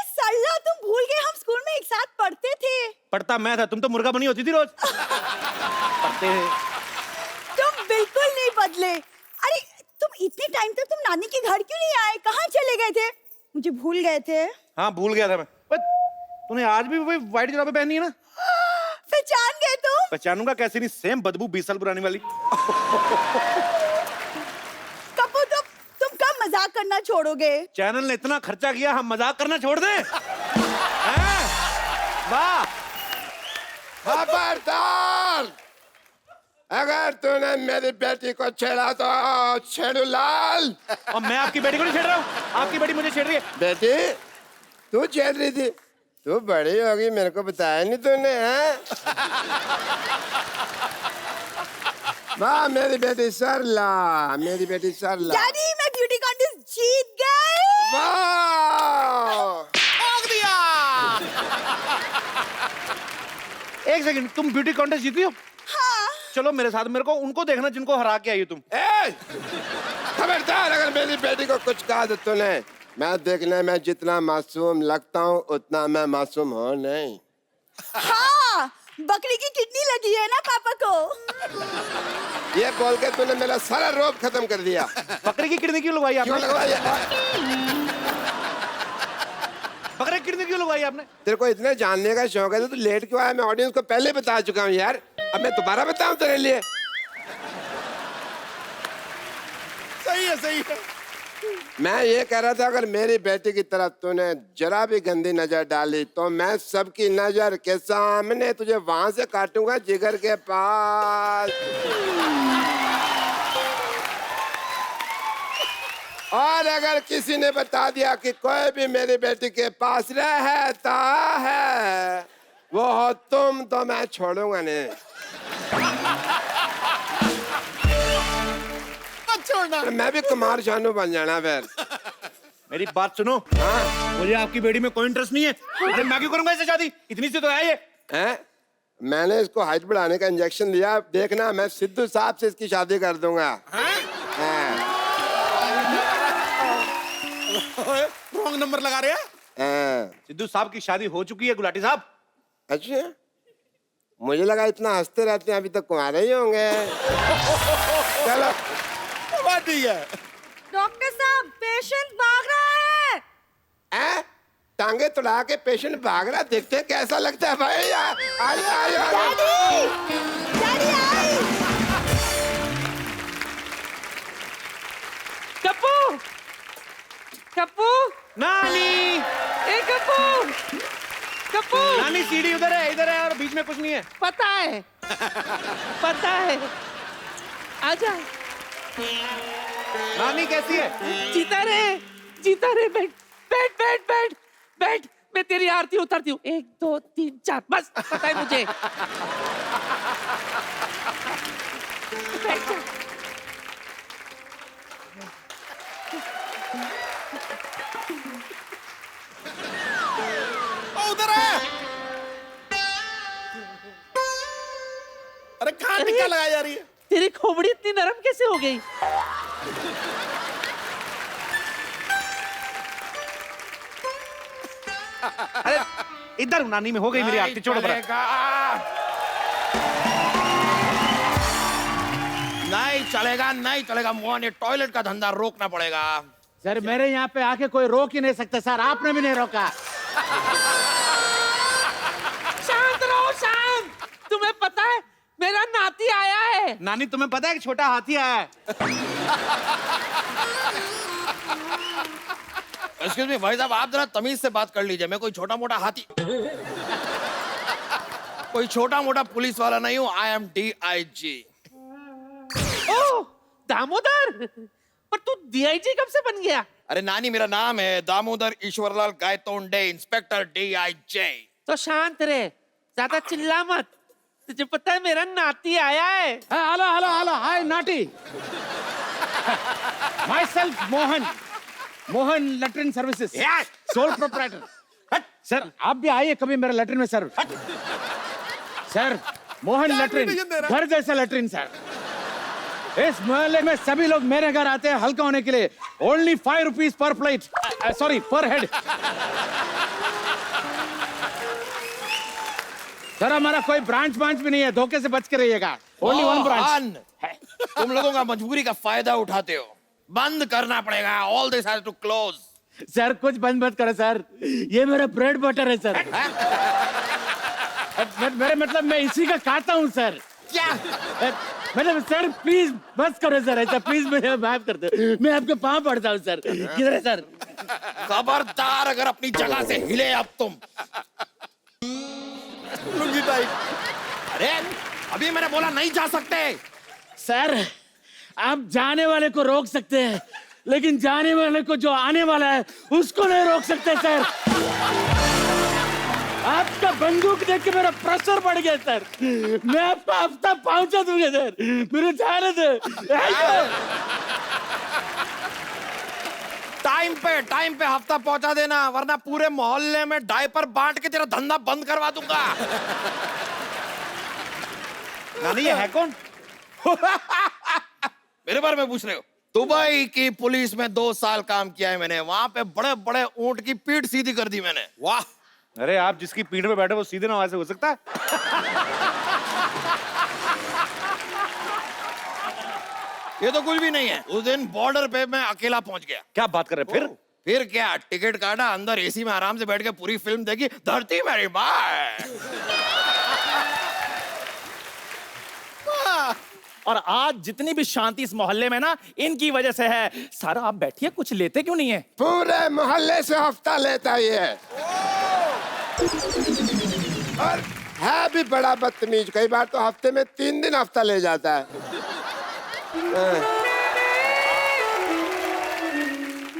सरला, तुम भूल गए हम स्कूल में एक साथ पढ़ते थे। पढ़ता मैं था, तुम तो मुर्गा बनी होती थी रोज। पढ़ते हैं। तुम बिल्कुल नहीं बदले। अरे तुम इतने टाइम तक तुम नानी के घर क्यों नहीं आए? कहाँ चले गए थे? मुझे भूल गए थे। हाँ भूल गया था मैं। तूने आज भी वही व्हाइट जुराबें पहनी है ना? पहचान गए तुम? पहचानूंगा कैसे नहीं, सेम बदबू 20 साल पुरानी वाली। कप्पू तुम कब मजाक करना छोड़ोगे? चैनल ने इतना खर्चा किया, हम मजाक करना छोड़ दें? हैं? वाह! खबरदार, अगर तूने मेरी बेटी को छेड़ा तो छेड़ू लाल। और मैं आपकी बेटी को नहीं छेड़ रहा हूँ, आपकी बेटी मुझे छेड़ रही है। बेटी तू छेड़ रही थी? तू बड़ी होगी, मेरे को बताया नहीं तूने, हैं? वाह मेरी बेटी सरला, मेरी बेटी सरला। डैडी मैं ब्यूटी कॉन्टेस्ट जीत गई। वाह! ठोक दिया। एक सेकंड, तुम ब्यूटी कॉन्टेस्ट जीती हो? हाँ। चलो मेरे साथ, मेरे को उनको देखना जिनको हरा के आई हो तुम। ए! खबरदार, अगर मेरी बेटी को कुछ कहा तो तूने, मैं देखने में जितना मासूम लगता हूँ उतना मैं मासूम हूँ नहीं। हाँ, बकरी की किडनी लगी है ना पापा को। ये बोल के तूने मेरा सारा रोब खत्म कर दिया। बकरे की किडनी क्यों लगवाई क्यों आपने? लगवाई? बकरे की किडनी क्यों लगवाई आपने? तेरे को इतने जानने का शौक है तो तू लेट क्यों आया? मैं ऑडियंस को पहले बता चुका हूँ यार, अब मैं दोबारा बताऊं तेरे लिए? सही है सही है। मैं ये कह रहा था, अगर मेरी बेटी की तरफ तूने जरा भी गंदी नजर डाली तो मैं सबकी नजर के सामने तुझे वहां से काटूंगा, जिगर के पास। और अगर किसी ने बता दिया कि कोई भी मेरी बेटी के पास रहता है वो हो तुम, तो मैं छोड़ूंगा नहीं। छोड़ना। मैं भी कुमार शानू बन जाना फिर। मेरी बात सुनो। हाँ? मुझे आपकी बेटी में कोई इंटरेस्ट नहीं है। अरे मैं क्यों करूंगा इससे शादी? इतनी सी तो है ये। हैं? मैंने इसको हाइट बढ़ाने का इंजेक्शन दिया, देखना मैं सिद्धू साहब से इसकी शादी कर दूंगा। रॉन्ग नंबर लगा रहे हैं। सिद्धू साहब की शादी हो चुकी है गुलाटी साहब। अच्छा, मुझे लगा इतना हंसते रहते हैं अभी तक कुंवारे ही होंगे। चलो बात ठीक है। डॉक्टर साहब पेशेंट भाग रहा है। टांगे तुड़ा के पेशेंट भाग रहा, देखते हैं कैसा लगता है भाई। आइए आइए daddy daddy I. Kappu Kappu नानी, ए कप्पू कप्पू नानी सीढ़ी उधर है, इधर है और बीच में कुछ नहीं है। पता है पता है, आजा। नानी कैसी है? जीता रे बैठ बैठ बैठ बैठ बैठ, मैं तेरी आरती उतारती हूँ। 1 2 3 4 बस, पता है मुझे। बैठ जा। उधर है। अरे कहाँ टिक्का लगाई जा रही है? तेरी खोपड़ी इतनी नरम कैसे हो गई? अरे इधर नानी में हो गई मेरी आरती, छोड़ो बड़ा। चलेगा नहीं चलेगा मोहन, ये टॉयलेट का धंधा रोकना पड़ेगा। सर मेरे यहाँ पे आके कोई रोक ही नहीं सकता सर, आपने भी नहीं रोका। शांत रहो शांत। तुम्हें पता है मेरा नाती आया है। नानी तुम्हें पता है कि छोटा हाथी आया है? एक्सक्यूज मी भाई साहब, आप जरा तमीज से बात कर लीजिए। मैं कोई छोटा मोटा हाथी कोई छोटा मोटा पुलिस वाला नहीं हूँ। I am DIG। ओह दामोदर, पर तू DIG कब से बन गया? अरे नानी, मेरा नाम है दामोदर ईश्वरलाल गायतोंडे, इंस्पेक्टर DIG। तो शांत रहे, ज्यादा चिल्ला मत। तुझे पता है मेरा नाती आया है। हेलो हेलो हेलो, हाय नाटी। Myself Mohan, Mohan latrine services, sole proprietor. Sir आप भी आइए कभी मेरे लेटरिन में सर। सर मोहन लेटरिन, घर जैसा लेटरिन सर। इस मोहल्ले में सभी लोग मेरे घर आते हैं हल्का होने के लिए। Only 5 rupees per plate, sorry पर हेड। सर हमारा कोई ब्रांच भी नहीं है, धोखे से बच के रहिएगा। Only 1 branch. तुम लोगों का मजबूरी का फायदा उठाते हो। बंद करना पड़ेगा। All this has to close. Sir कुछ बंद मत करो सर, ये मेरा ब्रेड बटर है सर। मेरे मतलब मैं इसी का खाता हूँ सर। क्या मतलब सर प्लीज बस करो सर, ऐसा प्लीज मुझे माफ कर दो, मैं आपके पाँव पड़ता हूँ सर। किधर है सर? खबरदार अगर अपनी जगह से हिले अब तुम। लुंगी टाइट। अरे अभी मैंने बोला नहीं जा सकते। सर आप जाने वाले को रोक सकते हैं, लेकिन जाने वाले को जो आने वाला है उसको नहीं रोक सकते सर। आपका बंदूक देख के मेरा प्रेशर बढ़ गया सर। मैं आपका हफ्ता पहुंचा दूंगा सर, मेरे जाने दे। टाइम पे हफ्ता पहुंचा देना, वरना पूरे मोहल्ले में डायपर बांट के तेरा धंधा बंद करवा दूंगा। नानी ये है कौन? मेरे बारे में पूछ रहे हो? दुबई की पुलिस में 2 साल काम किया है मैंने। वहां पे बड़े बड़े ऊंट की पीठ सीधी कर दी मैंने। वाह। अरे आप जिसकी पीठ पे बैठे वो सीधे ना वैसे हो सकता है? ये तो कुछ भी नहीं है। उस दिन बॉर्डर पे मैं अकेला पहुंच गया। क्या बात कर रहे? फिर क्या, टिकट काटा, अंदर एसी में आराम से बैठ के पूरी फिल्म देखी, धरती मेरी माँ। और आज जितनी भी शांति इस मोहल्ले में ना इनकी वजह से है। सर आप बैठिए, कुछ लेते क्यों नहीं है? पूरे मोहल्ले से हफ्ता लेता ही है और है भी बड़ा बदतमीज। कई बार तो हफ्ते में 3 दिन हफ्ता ले जाता है।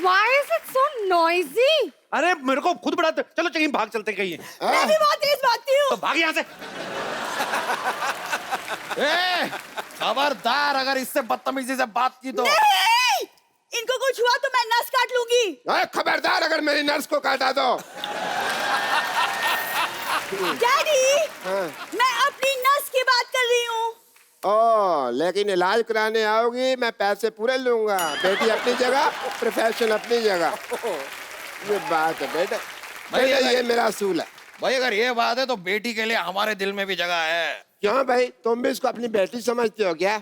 Why is it so noisy? अरे मेरे को खुद बड़ा, चलो कहीं भाग चलते कहीं। मैं भी बहुत तेज भागती हूँ। तो भाग यहाँ से। खबरदार अगर इससे बदतमीजी से बात की तो। नहीं! इनको कुछ हुआ तो मैं नस काट लूंगी। खबरदार अगर मेरी नर्स को काटा दो। डैडी, मैं अपनी नस की बात कर रही हूँ। ओ, लेकिन इलाज कराने आओगी मैं पैसे पूरे लूंगा। बेटी अपनी जगह, प्रोफेशन अपनी जगह। ये बात है बेटा, ये मेरा असूल है। भाई अगर ये बात है तो बेटी के लिए हमारे दिल में भी जगह है। क्यों भाई, तुम भी इसको अपनी बेटी समझते हो क्या?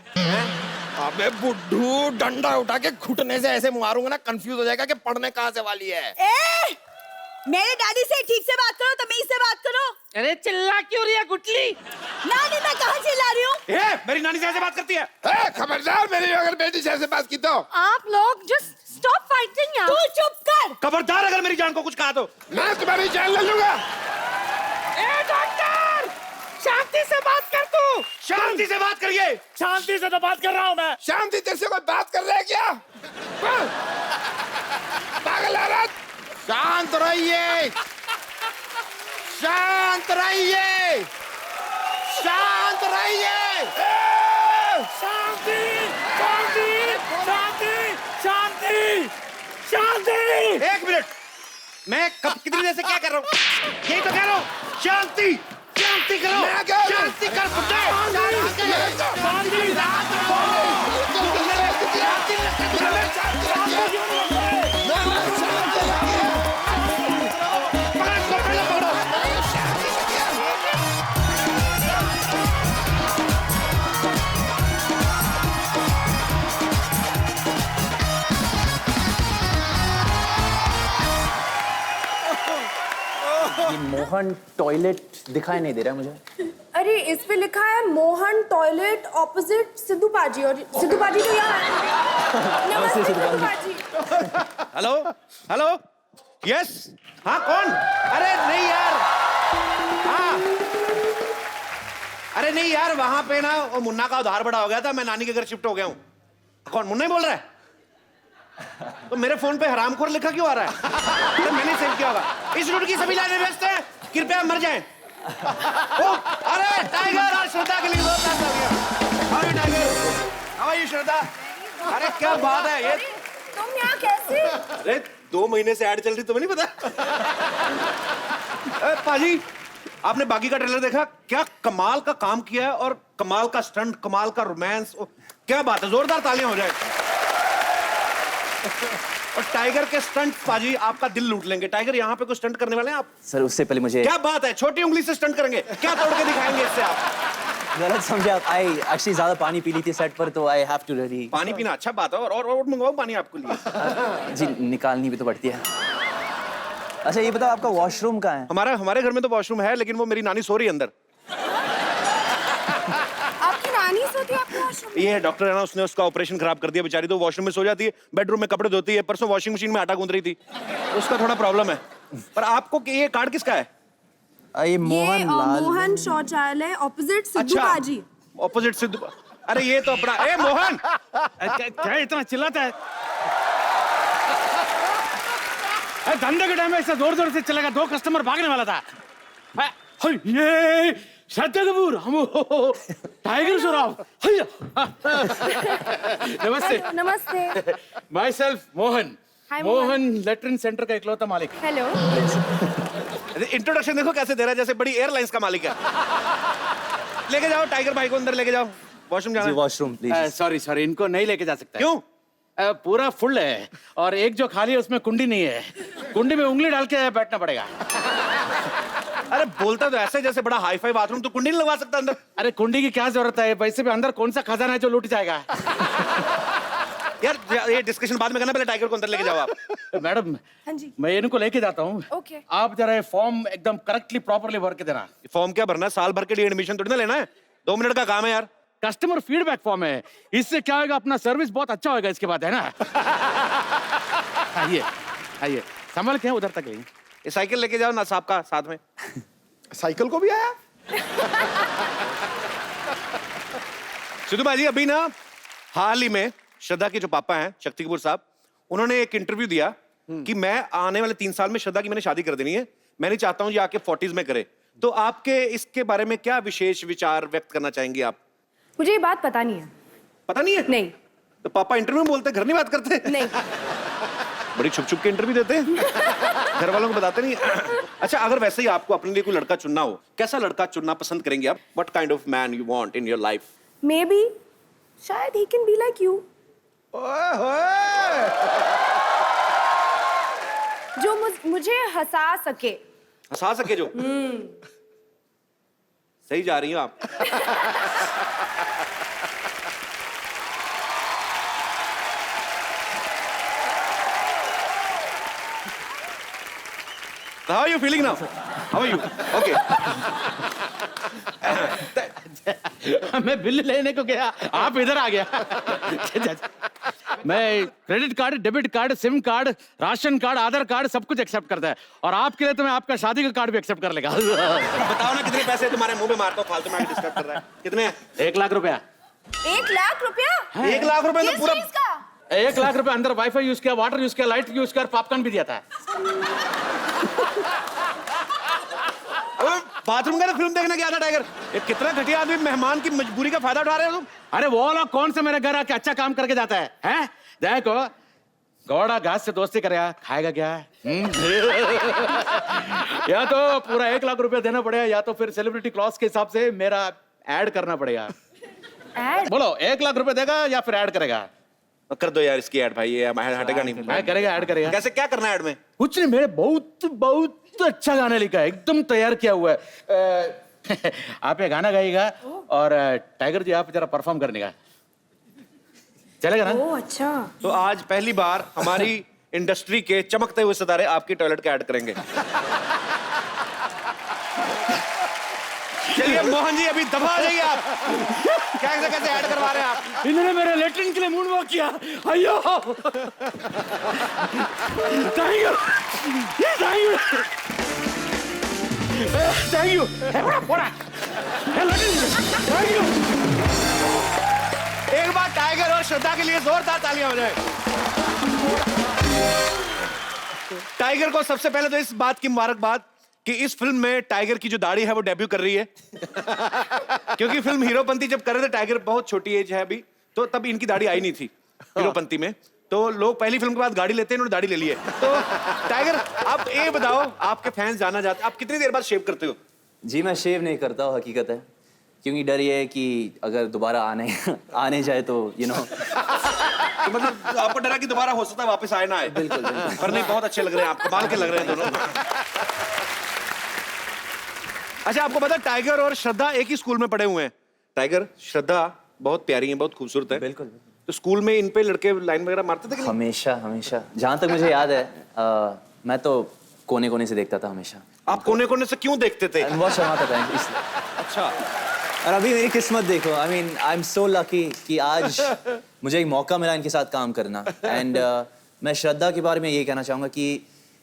अबे बुड्ढू, डंडा उठा के घुटने से ऐसे मारूंगा ना, कंफ्यूज हो जाएगा कि पढ़ने कहाँ से वाली है। मेरे डैडी से ठीक से बात करो, तमीज से बात करो। अरे चिल्ला क्यों रही है गुटली? नानी मैं कहाँ चिल्ला रही हूँ? मेरी नानी से ऐसे बात करती है? खबरदार मेरी अगर बेटी से ऐसे बात की तो। आप लोग जस्ट स्टॉप फाइटिंग यार। तू चुप कर। खबरदार अगर मेरी जान को कुछ कहा तो मैं तुम्हारी जान ले लूंगा। डॉक्टर शांति से बात कर। तू शांति से बात करिए। शांति से तो बात कर रहा हूँ मैं। शांति तेरे से कोई बात कर रहा है क्या? पागल औरत। शांत रहिए, शांत रहिए, शांत रहिए। शांति शांति शांति शांति शांति। 1 मिनट, मैं कब कितनी देर से क्या कर रहा हूँ? यही तो कह रहा हूँ, शांति शांति करो। शांति कर बुड्ढे। मोहन टॉयलेट दिखाई नहीं दे रहा मुझे। अरे इस पे लिखा है मोहन टॉयलेट ऑपोजिट सिद्धू पाजी, और सिद्धू पाजी तो यहाँ है। नमस्ते Sidhu paaji. Hello hello, yes, हाँ कौन? अरे नहीं यार, हाँ, अरे नहीं यार, वहां पे ना वो मुन्ना का उधार बड़ा हो गया था, मैं नानी के घर शिफ्ट हो गया हूँ। कौन? मुन्ना ही बोल रहा है? तो मेरे फोन पे हरामखोर लिखा क्यों आ रहा है? तो मैंने सेव किया होगा। इस रूट की सभी लाइनें व्यस्त हैं, कृपया मर जाएं। ओ, अरे टाइगर, आज श्रद्धा के लिए बहुत पैसा हो गया। How are you Tiger? How are you Shraddha? अरे क्या बात है ये, तुम यहाँ कैसे? अरे 2 महीने से ऐड चल रही, तुम्हें नहीं पता? पाजी, आपने बाकी का ट्रेलर देखा? क्या कमाल का काम किया है, और कमाल का स्टंट, कमाल का रोमांस, क्या बात है, जोरदार तालियां हो जाए। और टाइगर के स्टंट पाजी आपका दिल लूट लेंगे। टाइगर, यहाँ पे कुछ स्टंट करने वाले हैं आप? सर उससे पहले मुझे, क्या बात है, छोटी उंगली से स्टंट करेंगे? क्या तोड़ के दिखाएंगे इससे आप? गलत समझे आप। आई एक्चुअली ज्यादा पानी पी ली थी सेट पर, तो आई हैव टू रियली। पानी पीना अच्छा बात है, और मंगवाओ पानी आपके लिए। जी निकालनी भी तो पड़ती है। अच्छा ये बताओ आपका वॉशरूम कहाँ है? हमारे घर में तो वॉशरूम है, लेकिन वो मेरी नानी सो रही है अंदर। आपकी नानी सोती है आपके वॉशरूम में? ये है डॉक्टर है ना, उसने उसका ऑपरेशन खराब कर दिया बेचारी, तो वॉशरूम में सो जाती है, बेडरूम में कपड़े धोती है। परसों वॉशिंग मशीन में आटा गूंद रही थी, उसका थोड़ा प्रॉब्लम है। पर आपको ये कार्ड किसका है? ये मोहन लाल। मोहन शौचालय ऑपोजिट सिद्धू पाजी। ऑपोजिट सिद्धू, अरे ये तो अपना। ए मोहन, क्या इतना चिल्लाता है? धंधे के टाइम में ऐसा जोर जोर से चलेगा, 2 कस्टमर भागने वाला था। ये श्रद्धा कपूर, हम टाइगर श्रॉफ। नमस्ते। नमस्ते। My self Mohan. Hi, Mohan latrine centre का इकलौता मालिक। हेलो। इंट्रोडक्शन देखो कैसे दे रहा है, जैसे बड़ी एयरलाइंस का मालिक है। लेके जाओ टाइगर भाई को अंदर, लेके जाओ, वॉशरूम जाना है। Washroom please. सॉरी, इनको नहीं लेके जा सकता। क्यों? पूरा फुल है, और एक जो खाली है उसमें कुंडी नहीं है। कुंडी में उंगली डाल के बैठना पड़ेगा। अरे बोलता तो ऐसे जैसे बड़ा हाई फाई बाथरूम, तो कुंडी नहीं लगवा सकता अंदर? अरे कुंडी की क्या जरूरत है, वैसे भी अंदर कौन सा खजाना है जो लूट जाएगा? यार ये डिस्कशन बाद में करना, पहले टाइगर को अंदर लेके जाओ आप। मैडम, हाँ जी। मैं इनको लेके जाता हूँ। ओके। आप जरा ये फॉर्म एकदम करेक्टली प्रॉपरली भर के देना। फॉर्म क्या भरना है? साल भर के लिए एडमिशन थोड़ी ना लेना है, 2 मिनट का काम है यार। कस्टमर फीडबैक फॉर्म है, इससे क्या होगा, अपना सर्विस बहुत अच्छा होगा इसके बाद, है ना? आइए संभल के उधर तक लेंगे। ये साइकिल लेके जाओ ना साहब का साथ में। साइकिल को भी आया? सिद्धू भाई, अभी ना हाल ही में श्रद्धा के जो पापा हैं शक्ति कपूर साहब, उन्होंने एक इंटरव्यू दिया कि मैं आने वाले 3 साल में श्रद्धा की मैंने शादी कर देनी है, मैं नहीं चाहता हूं ये आके 40s में करे। तो आपके इसके बारे में क्या विशेष विचार व्यक्त करना चाहेंगे आप? मुझे ये बात पता नहीं है। पता नहीं है? नहीं। तो पापा इंटरव्यू में बोलते, घर नहीं बात करते? नहीं। बड़ी छुप छुप के इंटरव्यू देते हैं, घर वालों को बताते नहीं। अच्छा, अगर वैसे ही आपको अपने लिए कोई लड़का चुनना हो, कैसा लड़का चुनना पसंद करेंगे आप? What kind of man you want in your life? Maybe शायद he can be like you, जो मुझे हंसा सके। हंसा सके जो? सही जा रही हो आप। How are you feeling now? How are you? Okay. मैं बिल लेने को गया, आप इधर आ गया। मैं credit card, debit card, SIM card, ration card, Aadhaar card सब कुछ एक्सेप्ट करता है, और आपके लिए तो मैं आपका शादी का कार्ड भी एक्सेप्ट कर लेगा। बताओ ना कितने पैसे तुम्हारे मुंह में मारता हूँ, फालतू में डिस्टर्ब कर रहा है। कितने हैं? 1 लाख रुपया। 1 लाख रुपया? 1 लाख रुपए तो पूरा 1 लाख रुपया अंदर वाईफाई यूज किया, वाटर यूज किया, लाइट यूज किया, पॉपकॉर्न भी दिया था। बाथरूम का फिल्म देखने गया था टाइगर। ये कितना घटिया आदमी, मेहमान की मजबूरी का फायदा उठा रहे हो तुम। अरे वो लोग कौन से मेरे घर आके अच्छा काम करके जाता है, हैं? देखो घोड़ा घास से दोस्ती करेगा, खाएगा क्या? या तो पूरा 1 लाख रुपया देना पड़ेगा, या तो फिर सेलिब्रिटी क्लॉज के हिसाब से मेरा ऐड करना पड़ेगा। ऐड? बोलो 1 लाख रुपया देगा या फिर ऐड करेगा? कर दो यार इसकी ऐड भाई, ये हटेगा नहीं। मैं करेगा, ऐड करेगा। कैसे, क्या करना है ऐड में? कुछ नहीं, मेरे बहुत अच्छा गाना लिखा है, एकदम तैयार किया हुआ है। आप ये गाना गाइएगा, और टाइगर जी आप जरा परफॉर्म करने का, चलेगा ना? ओह अच्छा। तो आज पहली बार हमारी इंडस्ट्री के चमकते हुए सितारे आपकी टॉयलेट का ऐड करेंगे। मोहन जी अभी दफा आ जाइए आप। कैसे कैसे ऐड करवा रहे हैं आप? इन्होंने मेरे लेटरिन के लिए मूड वॉक किया। अयो thank you thank you thank you. एक बार टाइगर और श्रद्धा के लिए जोरदार तालियां हो जाए। टाइगर को सबसे पहले तो इस बात की मुबारकबाद कि इस फिल्म में टाइगर की जो दाढ़ी है वो डेब्यू कर रही है। क्योंकि फिल्म हीरोपंती जब कर रहे थे, टाइगर बहुत छोटी एज है अभी, तो तब इनकी दाढ़ी आई नहीं थी हीरोपंती में। तो लोग पहली फिल्म के बाद गाड़ी लेते हैं, इन्होंने दाढ़ी ले ली है। तो टाइगर आप ये बताओ, आपके फैंस जाना चाहते, आप कितनी देर बाद शेव करते हो? जी मैं शेव नहीं करता हूँ, हकीकत है, क्योंकि डर ये है कि अगर दोबारा आने जाए तो यू नो। तो मतलब आपको डरा कि दोबारा हो सकता है वापस आए ना आए? बिल्कुल पर नहीं, बहुत अच्छे लग रहे हैं आप, कमाल के लग रहे हैं दोनों। अच्छा, आपको पता टाइगर और श्रद्धा एक ही स्कूल में पढ़े हुए हैं। टाइगर, श्रद्धा बहुत प्यारी हैं, बहुत खूबसूरत है। बिल्कुल। तो स्कूल में इन पे लड़के लाइन वगैरह मारते थे कि नहीं? हमेशा हमेशा, जहाँ तक मुझे याद है मैं तो कोने कोने से देखता था हमेशा। आप कोने कोने से क्यों देखते थे? बहुत शर्माता था इसलिए। अच्छा। और अभी मेरी किस्मत देखो, I mean I am so lucky कि आज मुझे एक मौका मिला इनके साथ काम करना। एंड मैं श्रद्धा के बारे में ये कहना चाहूँगा कि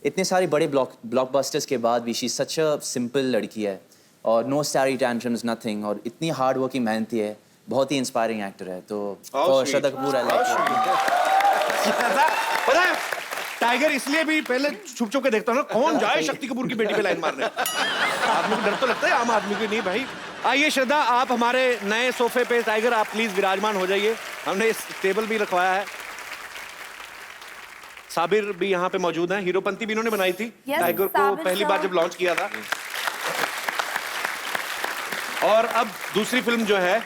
इतने सारे बड़े ब्लॉकबस्टर्स के बाद भी शी सच अ सिंपल लड़की है, और नो स्टारी टैंट्रम्स नथिंग, और इतनी हार्ड वर्किंग मेहनती है, बहुत ही इंस्पायरिंग एक्टर है। तो श्रद्धा कपूर आई लाइक। पता है टाइगर इसलिए भी पहले छुप छुप के देखता हूँ ना, कौन जाए शक्ति कपूर की बेटी पे लाइन मारने। आदमी को डर तो लगता है, आम आदमी को नहीं भाई। आइए श्रद्धा, आप हमारे नए सोफे पे, टाइगर आप प्लीज विराजमान हो जाइए। हमने इस टेबल भी रखवाया है। साबिर भी यहाँ पे मौजूद हैं, हीरोपंती भी इन्होंने बनाई थी टाइगर को पहली बार जब लॉन्च किया था। और अब दूसरी फिल्म जो है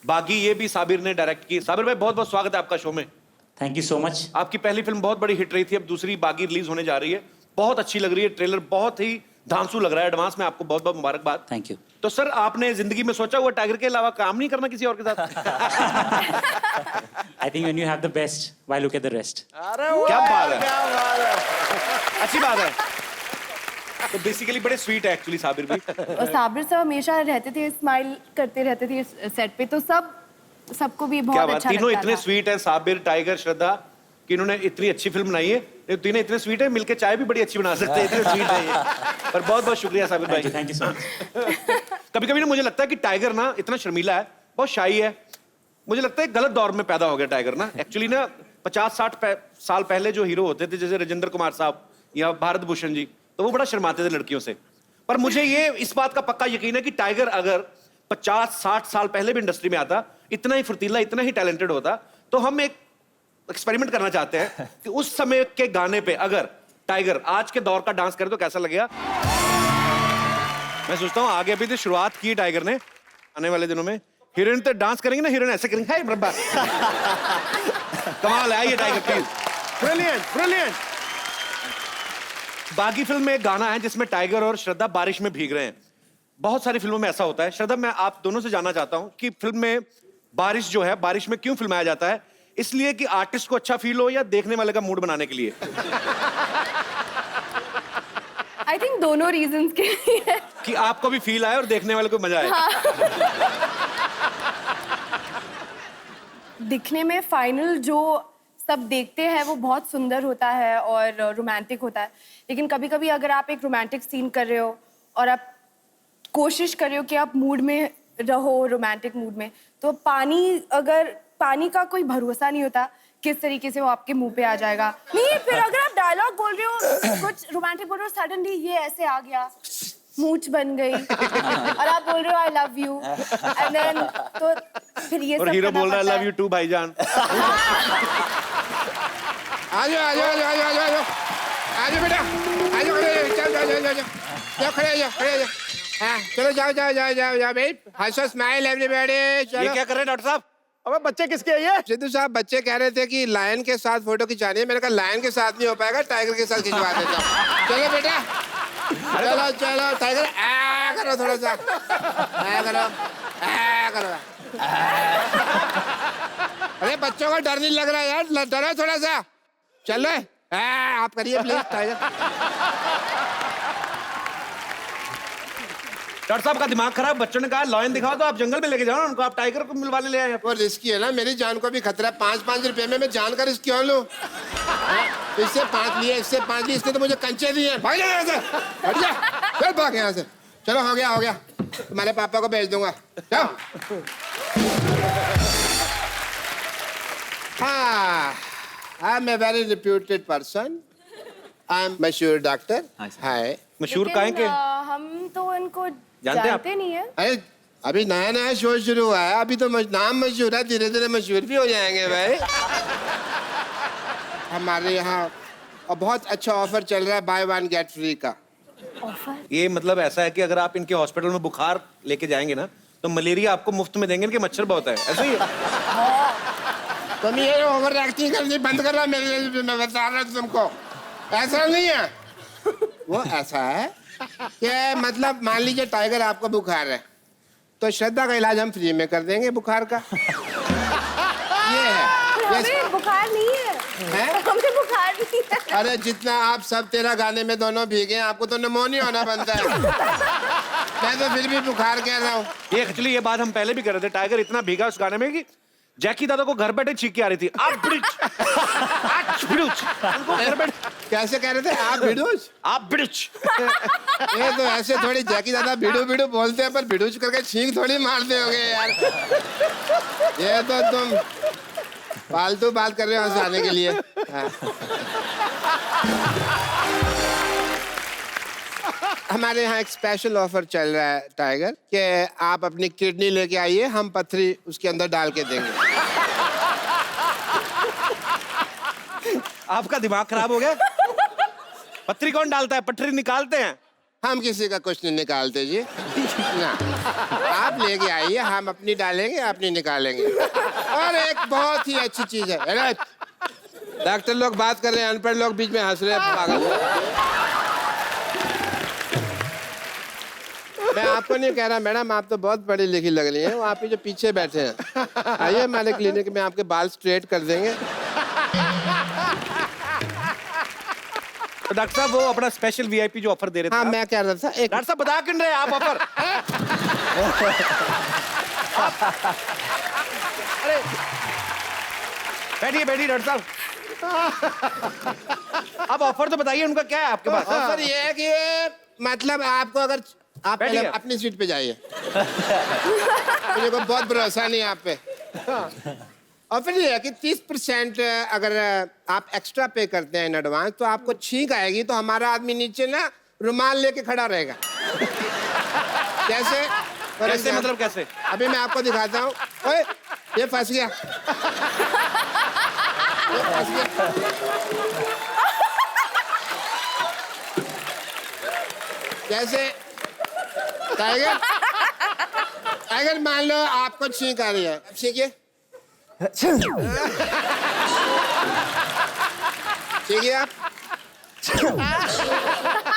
बागी, ये भी साबिर ने डायरेक्ट की। साबिर भाई बहुत बहुत स्वागत है आपका शो में। Thank you so much. आपकी पहली फिल्म बहुत बड़ी हिट रही थी, अब दूसरी बागी रिलीज होने जा रही है, बहुत अच्छी लग रही है, ट्रेलर बहुत ही धांसू लग रहा है। एडवांस में आपको बहुत बहुत मुबारकबाद। Thank you. तो सर, आपने जिंदगी में सोचा हुआ टाइगर के अलावा काम नहीं करना किसी और के साथ? I think when you have the best, why look at the rest. क्या बात है, क्या बात है, अच्छी बात है। तो बेसिकली बड़े स्वीट है एक्चुअली साबिर भी। और साबिर साहब हमेशा रहते थे, स्माइल करते रहते थे सेट पे, तो सबको भी बहुत अच्छा तीनों लगता इतने था। स्वीट हैं, साबिर, टाइगर, श्रद्धा, कि इन्होंने इतनी अच्छी फिल्म बनाई है। ये तीनों इतने स्वीट है, मिलके चाय भी बड़ी अच्छी बना सकते हैं, इतने स्वीट है ये। पर बहुत बहुत शुक्रिया साबिर भाई। Thank you so much. कभी कभी ना मुझे लगता है कि टाइगर ना इतना शर्मीला है, बहुत शाई है। मुझे लगता है गलत दौर में पैदा हो गया टाइगर ना। एक्चुअली ना 50-60 साल पहले जो हीरो होते थे, जैसे राजेंद्र कुमार साहब या भारत भूषण जी, तो वो बड़ा शर्माते थे लड़कियों से। पर मुझे ये इस बात का पक्का यकीन है कि टाइगर अगर 50-60 साल पहले भी इंडस्ट्री में आता, इतना ही फुर्तीला, इतना ही टैलेंटेड होता। तो हम एक एक्सपेरिमेंट करना चाहते हैं कि उस समय के गाने पे अगर टाइगर आज के दौर का डांस करे तो कैसा लगेगा। मैं सोचता हूँ आगे अभी तो शुरुआत की टाइगर ने, आने वाले दिनों में हीरोइन तो डांस करेंगे ना, हीरोइन ऐसे करेंगे, हाय मरब्बा। कमाल है। आइए टाइगर प्लीज। Brilliant brilliant. बागी फिल्म में एक गाना है जिसमें टाइगर और श्रद्धा बारिश में भीग रहे हैं। बहुत सारी फिल्मों में ऐसा होता है। श्रद्धा, मैं आप दोनों से जानना चाहता हूं कि फिल्म में बारिश जो है, बारिश में क्यों फिल्माया जाता है? इसलिए कि आर्टिस्ट को अच्छा फील हो या देखने वाले का मूड बनाने के लिए? आई थिंक दोनों रीजंस के लिए। कि आपको भी फील आए और देखने वाले को मजा आए। हाँ। दिखने में फाइनल जो सब देखते हैं वो बहुत सुंदर होता है और रोमांटिक होता है, लेकिन कभी कभी अगर आप एक रोमांटिक सीन कर रहे हो और आप कोशिश कर रहे हो कि आप मूड में रहो, रोमांटिक मूड में, तो पानी का कोई भरोसा नहीं होता किस तरीके से वो आपके मुंह पे आ जाएगा। नहीं, फिर अगर आप डायलॉग बोल रहे हो, कुछ रोमांटिक बोल रहे हो, सडनली ये ऐसे आ गया, मूंछ बन गई और आप बोल रहे हो I love you, and then तो फिर ये और सब हीरो करना बोल रहा है पड़ता लव यू टू भाईजान। आजो आजो आजो आजो आजो आजो आजो बेटा, आजो खड़े जाओ जाओ जाओ जाओ जाओ खड़े जाओ खड़े जाओ। हाँ चलो जाओ जाओ जाओ जाओ जाओ भाई, हंसो, स्माइल एवरीबॉडी। चलो। ये क्या कर रहे हैं डॉक्टर साहब? अबे बच्चे किसके हैं ये? सिद्धू साहब, बच्चे कह रहे थे कि लायन के साथ फोटो खिंचानी है। मैंने कहा लायन के साथ नहीं हो पाएगा, टाइगर के साथ खिंचवा देता हूँ। चलो बेटा, चलो चलो टाइगर, आ करो थोड़ा सा, आ करो, आ करो। अरे बच्चों को डर नहीं लग रहा यार, डरो थोड़ा सा। चलो आप करिए प्लीज टाइगर। डॉक्टर साहब का दिमाग खराब, बच्चों ने कहा लॉयन दिखाओ तो आप जंगल में लेके जाओ ना उनको, आप टाइगर को मिलवाने ले आए। वो रिस्की है ना, मेरी जान को भी खतरा है। 5-5 रुपए में मैं जान का रिस्क क्यों लूं? इससे 5 लिए, इससे 5 लिए, इसने तो मुझे कंचे दिए। भाग जा यहाँ से, हट जा, चल भाग यहाँ से। चलो हो गया, तुम्हारे पापा को भेज दूंगा, जाओ। हाँ, I am a very reputed person, I am मशहूर डॉक्टर। हाय। मशहूर काहे के? हम तो इनको जानते हैं आप? जानते नहीं है। अरे अभी नया शो शुरू हुआ है, अभी तो नाम मशहूर है, धीरे धीरे मशहूर भी हो जाएंगे भाई। हमारे यहाँ और बहुत अच्छा ऑफर चल रहा है, बाय 1 गेट फ्री का। ये मतलब ऐसा है कि अगर आप इनके हॉस्पिटल में बुखार लेके जाएंगे ना तो मलेरिया आपको मुफ्त में देंगे, इनके मच्छर बहुत है, ऐसा ही है। तुम ये ओवर एक्टिंग करनी बंद कर रहा, मेरे मैं बता रहा हूँ तुमको, ऐसा नहीं है। वो ऐसा है कि मतलब मान लीजिए टाइगर आपको बुखार है तो श्रद्धा का इलाज हम फ्री में कर देंगे बुखार का। ये है। हमें बुखार नहीं है, हमें बुखार नहीं है। अरे जितना आप सब तेरा गाने में दोनों भीगे, आपको तो निमोनिया होना बनता है। मैं तो फिर भी बुखार कह रहा हूँ। ये एक्चुअली ये बात हम पहले भी कर रहे थे, टाइगर इतना भीगा उस गाने में कि जैकी दादा को घर बैठे छींक आ रही थी, आप बिड़ुच, उनको घर बैठे कैसे कह रहे थे? आप बिड़ुच। ये तो ऐसे थोड़ी जैकी दादा बिड़ू बोलते हैं, पर बिड़ुच करके छींक थोड़ी मारते होगे यार। ये तो तुम फालतू बात कर रहे हो हंसाने के लिए। हाँ। हमारे यहाँ एक स्पेशल ऑफर चल रहा है टाइगर कि आप अपनी किडनी लेके आइए, हम पथरी उसके अंदर डाल के देंगे। आपका दिमाग खराब हो गया? पथरी कौन डालता है? पटरी निकालते हैं। हम किसी का कुछ नहीं निकालते जी ना, आप लेके आइए, हम अपनी डालेंगे, अपनी निकालेंगे। और एक बहुत ही अच्छी चीज है, डॉक्टर लोग बात कर रहे हैं, अनपढ़ लोग बीच में हंस रहे हैं, पागल। मैं आपको नहीं कह रहा मैडम, आप तो बहुत पढ़ी लिखी लग रही हैं, वो आप ही जो पीछे बैठे हैं। आइए हमारे क्लिनिक में, आपके बाल स्ट्रेट कर देंगे। तो डॉक्टर साहब वो अपना स्पेशल वीआईपी जो ऑफर दे रहे थे। हाँ मैं कह रहा था, एक डॉक्टर साहब बता क्यों रहे आप ऑफर? अरे बैठिए डॉक्टर साहब, अब ऑफर तो बताइए उनका क्या है आपके पास? ऑफर ये है कि मतलब आपको अगर आप पहले अपनी सीट पे जाइए, मुझे को बहुत भरोसा नहीं आप पे। और फिर ये है कि 30% अगर आप एक्स्ट्रा पे करते हैं इन एडवांस तो आपको छींक आएगी तो हमारा आदमी नीचे ना रुमाल लेके खड़ा रहेगा। कैसे? कैसे मतलब कैसे? अभी मैं आपको दिखाता हूँ। ओए ये फंस गया, ये फंस गया। कैसे? टाइगर टाइगर मान लो आपको छींक आ रही है, अब छींकिए। छींकिए आप।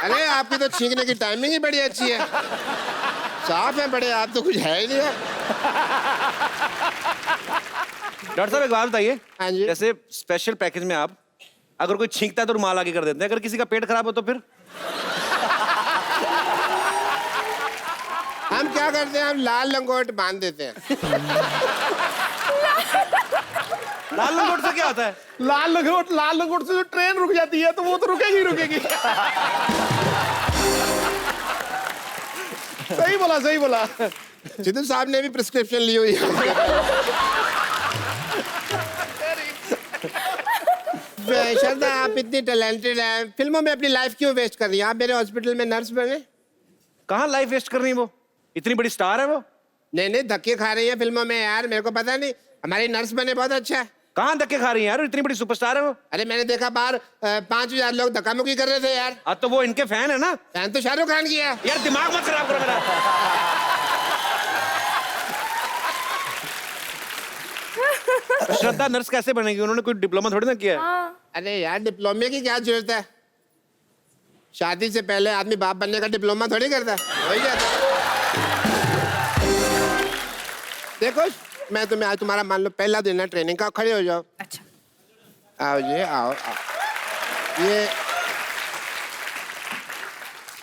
अरे आपकी तो छींकने की टाइमिंग ही बड़ी अच्छी है, साफ है बड़े, आप तो कुछ है ही नहीं है। डॉक्टर साहब एक बात बताइए, हाँ जी। जैसे स्पेशल पैकेज में आप अगर कोई छींकता है तो रुमाल आगे कर देते हैं, अगर किसी का पेट खराब हो तो फिर? हम क्या करते हैं, हम लाल लंगोट बांध देते हैं। लाल लंगोट से क्या होता है? लाल लंगोट से जो ट्रेन रुक जाती है तो वो तो रुकेगी। सही बोला। सिद्धू साहब ने भी प्रिस्क्रिप्शन ली हुई है। श्रद्धा आप इतनी टैलेंटेड हैं, फिल्मों में अपनी लाइफ क्यों वेस्ट कर रही हैं? आप मेरे हॉस्पिटल में नर्स बने। कहाँ लाइफ वेस्ट कर रही है? वो इतनी बड़ी स्टार है वो। नहीं धक्के खा रही है फिल्मों में यार, मेरे को पता नहीं। हमारी नर्स बने बहुत अच्छा है। कहाँ धक्के खा रही है यार, इतनी बड़ी सुपरस्टार है वो। अरे मैंने देखा बाहर 5000 लोग धक्का मुक्की कर रहे थे यार। अब तो वो इनके फैन है ना। फैन तो शाहरुख खान की है यार, दिमाग मत खराब करो मेरा। श्रद्धा नर्स कैसे बनेगी? उन्होंने कोई डिप्लोमा थोड़ी ना किया है। अरे यार डिप्लोमे की क्या जरूरत है, शादी से पहले आदमी बाप बनने का डिप्लोमा थोड़ी करता है, वही जाता है। देखो मैं तुम्हें आज तुम्हारा मान लो पहला दिन है ट्रेनिंग का, खड़े हो जाओ। अच्छा आओ जी आओ।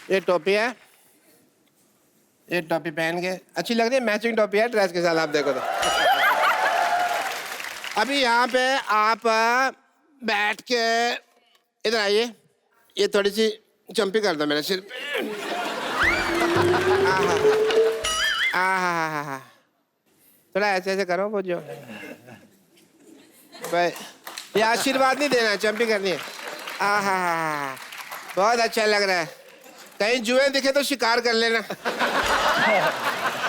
ये टोपी है, ये टोपी पहन के अच्छी लग रही है, मैचिंग टोपी है ड्रेस के साथ, आप देखो तो। अभी यहाँ पे आप बैठ के इधर आइए, ये थोड़ी सी जंपी कर दो मेरे सिर पे। आहा, थोड़ा ऐसे ऐसे करो वो जो भाई, ये आशीर्वाद नहीं देना, जंपी करनी है। आहा, बहुत अच्छा लग रहा है। कहीं जुए दिखे तो शिकार कर लेना।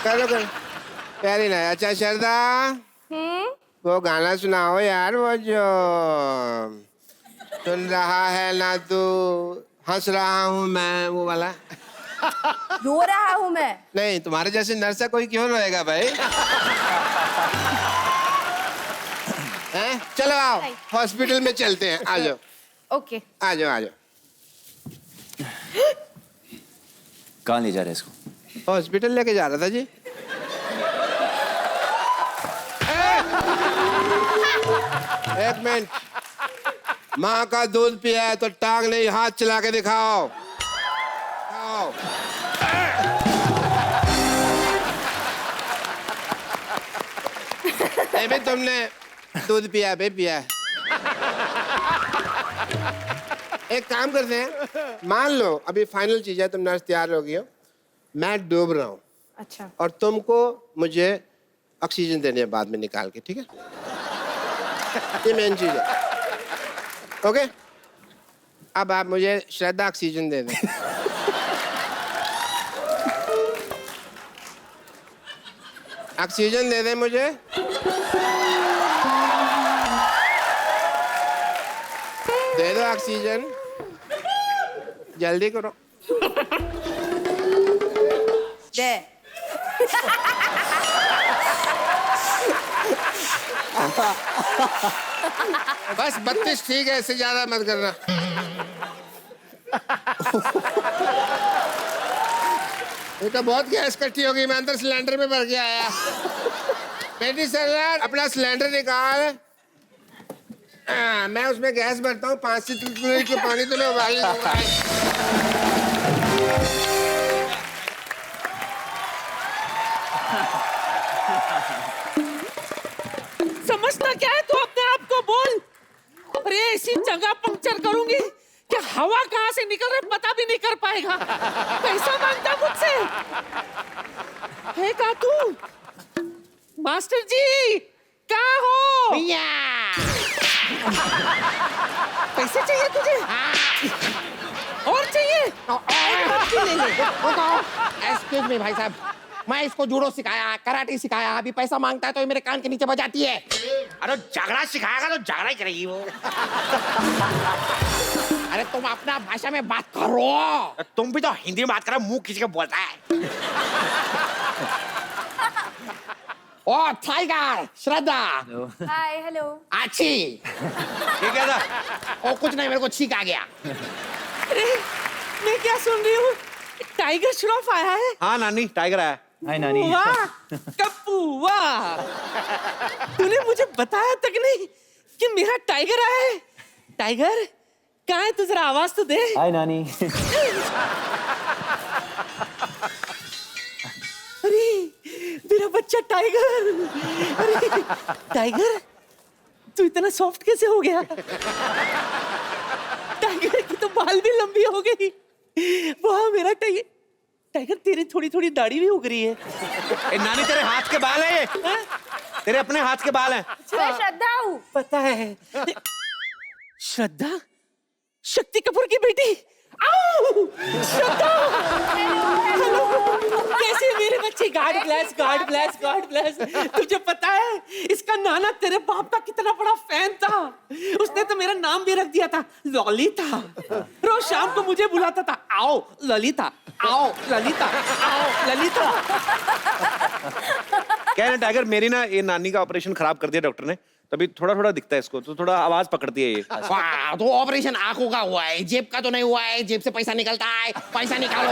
करो करो, प्यारी ना। अच्छा श्रद्धा, वो गाना सुनाओ यार, वो जो सुन रहा है ना तू, हंस रहा हूँ मैं, वो वाला। रो रहा हूँ मैं। नहीं, तुम्हारे जैसे नर्सा कोई क्यों रोएगा भाई। हैं? चलो आओ, हॉस्पिटल में चलते हैं, आ जाओ। ओके। आ जाओ आ जाओ। कहाँ ले जा रहे हैं इसको? हॉस्पिटल लेके जा रहा था जी। एक मिनट, माँ का दूध पिया है तो टांग नहीं, हाथ चला के दिखाओ। आओ। नहीं भी तुमने दूध पिया है, पिया है। एक काम करते हैं, मान लो अभी फाइनल चीज है, तुम नर्स तैयार हो गई हो, मैं डूब रहा हूँ। अच्छा। और तुमको मुझे ऑक्सीजन देनी है बाद में निकाल के, ठीक है? ये मेन चीज है। ओके, अब आप मुझे श्रद्धा ऑक्सीजन दे दें। ऑक्सीजन दे दें मुझे। दे दो ऑक्सीजन, जल्दी करो। दे। बस 32 ठीक है, इससे ज्यादा मत करना। ये तो बहुत गैस इकट्ठी हो गई, मैं अंदर सिलेंडर में भर के आया। बेटी सर, अपना सिलेंडर निकाल। मैं उसमें गैस भरता हूँ, 5 लीटर के पानी तो मैं उबाल लूंगा। समझता क्या है तू अपने आप को, बोल। अरे ऐसी जगह पंक्चर करूंगी कि हवा कहाँ से निकल रही पता भी नहीं कर पाएगा। पैसा मांगता मुझसे है का तू? मास्टर जी कहाँ हो? भैया पैसे चाहिए तुझे? और चाहिए? एक्सक्यूज मी भाई साहब, मैं इसको जूडो सिखाया, कराटे सिखाया, अभी पैसा मांगता है तो ये मेरे कान के नीचे बजाती है। अरे झगड़ा सिखाएगा तो झगड़ा ही करेगी वो। अरे तुम अपना भाषा में बात करो। तुम भी तो हिंदी में बात करो, मुंह खींच के बोलता है। ओ टाइगर, श्रद्धा। हाय, हेलो। अच्छी। ये क्या था? ओ कुछ नहीं, मेरे को छींक आ गया। अरे मैं क्या सुन रही हूँ? टाइगर श्रॉफ आया है? हाँ नानी, टाइगर आया। हाय नानी। वाह कप्पू वाह, तूने मुझे बताया तक नहीं कि मेरा टाइगर आया है। टाइगर कहाँ है तू, जरा आवाज तो दे। हाय नानी। अरे मेरा बच्चा टाइगर। अरे टाइगर तू इतना सॉफ्ट कैसे हो गया? टाइगर की तो बाल भी लंबी हो गई। वाह मेरा टाइगर। टाइगर तेरी थोड़ी थोड़ी दाढ़ी भी उग रही है। ए, नानी तेरे हाथ के बाल है ये, तेरे अपने हाथ के बाल हैं। मैं श्रद्धा हूँ। पता है। श्रद्धा, शक्ति कपूर की बेटी। आओ श्रद्धा। हेलो, कैसे मेरे बच्चे? God bless, God bless, God bless. तुझे पता है इसका नाना तेरे बाप का कितना बड़ा फैन था? उसने तो मेरा नाम भी रख दिया था ललिता। रोज शाम को मुझे बुलाता था, आओ ललिता, आओ ललिता, आओ ललिता। क्या है ना टाइगर, मेरी ना ये नानी का ऑपरेशन खराब कर दिया डॉक्टर ने, तभी थोड़ा थोड़ा दिखता है इसको, तो थोड़ा आवाज पकड़ती है ये। वाह, तो ऑपरेशन आंखों का हुआ है, जेब का तो नहीं हुआ है। जेब से पैसा निकलता है, पैसा निकालो।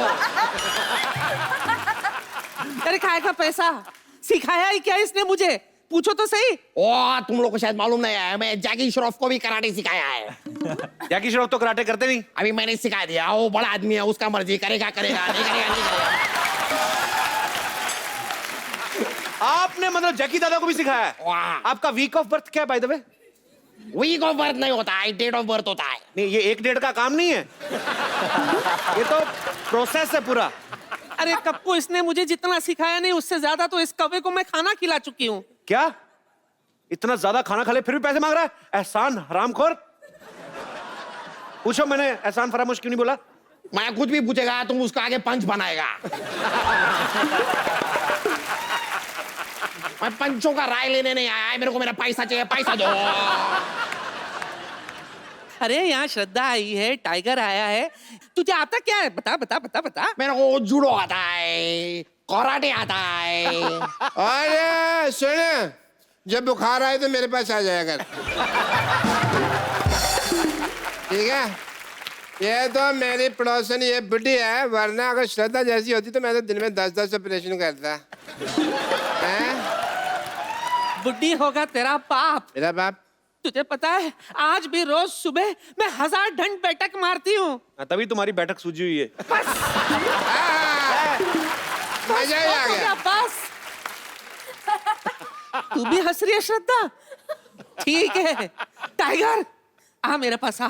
अरे खाए का पैसा सिखाया ही क्या इसने मुझे? पूछो तो सही। ओ तुम लोग को शायद मालूम नहीं है, मैं जैकी श्रॉफ को भी कराटे सिखाया है। जैकी श्रॉफ तो कराटे करते नहीं। अभी मैंने सिखा दिया, वो बड़ा आदमी है, उसका मर्जी, करेगा करेगा, नहीं करेगा नहीं करेगा। आपने मतलब जैकी दादा को भी सिखाया है? वाह। आपका वीक ऑफ बर्थ क्या है by the way? Week of birth नहीं होता है, डेट ऑफ बर्थ होता है। नहीं, ये 1-1.5 का काम नहीं है। ये तो प्रोसेस है पूरा। अरे कप्पू, इसने मुझे जितना सिखाया नहीं उससे ज्यादा तो इस कौवे को मैं खाना खिला चुकी हूँ। क्या इतना ज्यादा खाना खा ले फिर भी पैसे मांग रहा है? एहसान हरामखोर। पूछो, मैंने एहसान फरामोश क्यों नहीं बोला? मैं कुछ भी पूछेगा तुम उसका आगे पंच बनाएगा। मैं पंचों का राय लेने नहीं आया है, मेरे को मेरा पैसा चाहिए, पैसा दो। अरे यहाँ श्रद्धा आई है, टाइगर आया है, तुझे आता क्या है? बता बता बता बता। मेरे को जूडो आता है, कराटे आता है। अरे सुन, जब बुखार आए तो मेरे पास आ जाया कर। ठीक है? ये तो मेरी पड़ोसन ये बुढ़ी है, वरना अगर श्रद्धा जैसी होती तो मैं तो दिन में 10-10 ऑपरेशन करता। हैं? बुड्ढी होगा तेरा बाप। मेरा बाप? तुझे पता है आज भी रोज सुबह मैं 1000 ढंड बैठक मारती हूँ। तभी तुम्हारी बैठक सूझी हुई है। मजा ही आ गया। बस तू भी हंस रही है श्रद्धा? ठीक है टाइगर, आ मेरे पास आ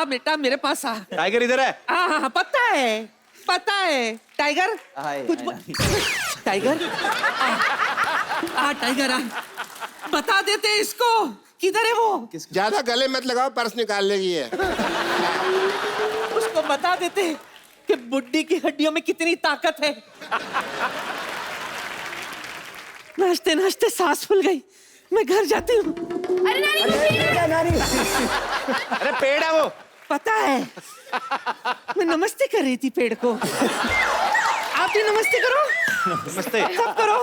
बेटा, मेरे पास आ। टाइगर इधर है। हाँ, पता है टाइगर। टाइगर आ टाइगर आ, बता देते इसको किधर है वो। ज्यादा गले मत लगाओ, पर्स निकाल लेगी है। उसको बता देते कि बुड्ढी की हड्डियों में कितनी ताकत है। नाचते नाचते सांस फूल गई, मैं घर जाती हूँ। अरे नानी, अरे पेड़ है वो। पता है, मैं नमस्ते कर रही थी पेड़ को। आप भी नमस्ते करो। नमस्ते। सब करो।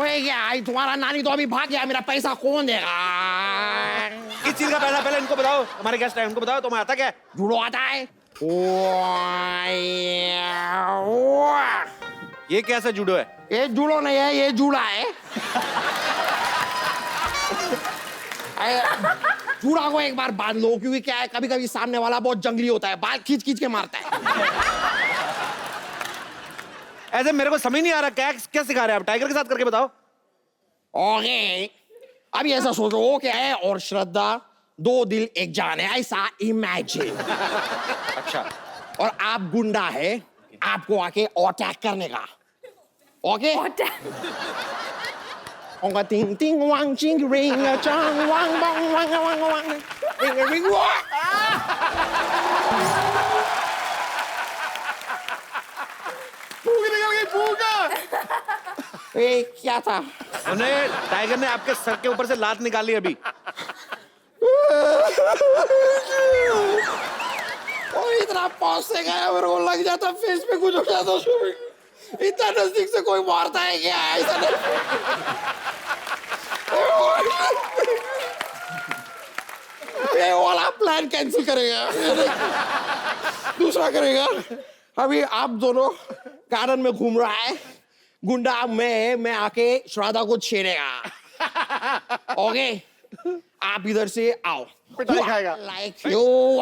ओए क्या आई, तुम्हारा नानी तो अभी भाग गया, मेरा पैसा कौन देगा? किस चीज का पैसा? पहले इनको बताओ, हमारे गेस्ट हैं, उनको बताओ तुम्हें आता क्या है? जूडो आता है। ये कैसा जूडो है? ये जूडो नहीं है, ये जूड़ा है। जूड़ा को एक बार बांध लो, क्योंकि क्या है कभी कभी सामने वाला बहुत जंगली होता है, बाल खींच खींच के मारता है। ऐसे मेरे को समझ नहीं आ रहा, क्या सिखा रहे हैं आप? टाइगर के साथ करके बताओ। ओके, अभी ऐसा सोचो वो क्या है और श्रद्धा 2 दिल 1 जान है, ऐसा इमेजिन। अच्छा। और आप गुंडा है, आपको आके अटैक करने का। ओके? ओंगा टिंग टिंग वांग चिंग रिंग चांग वांग वांग वांग वांग वांग रिंग रिंग वा। फूक निकल गई, फूका। ए क्या था? उन्हें टाइगर ने आपके सर के ऊपर से लात निकाली अभी। और इतना पास से गया, मेरे को लग जाता फेस पे कुछ हो जाता। इतना नजदीक से कोई मारता है क्या? ऐसा नहीं। ये वाला प्लान कैंसिल करेगा, दूसरा करेगा। अभी आप दोनों गार्डन में घूम रहा है, गुंडा मैं आके श्राद्धा को छेड़ेगा। ओके, आप इधर से आओ। पिटाई खाएगा। Like you.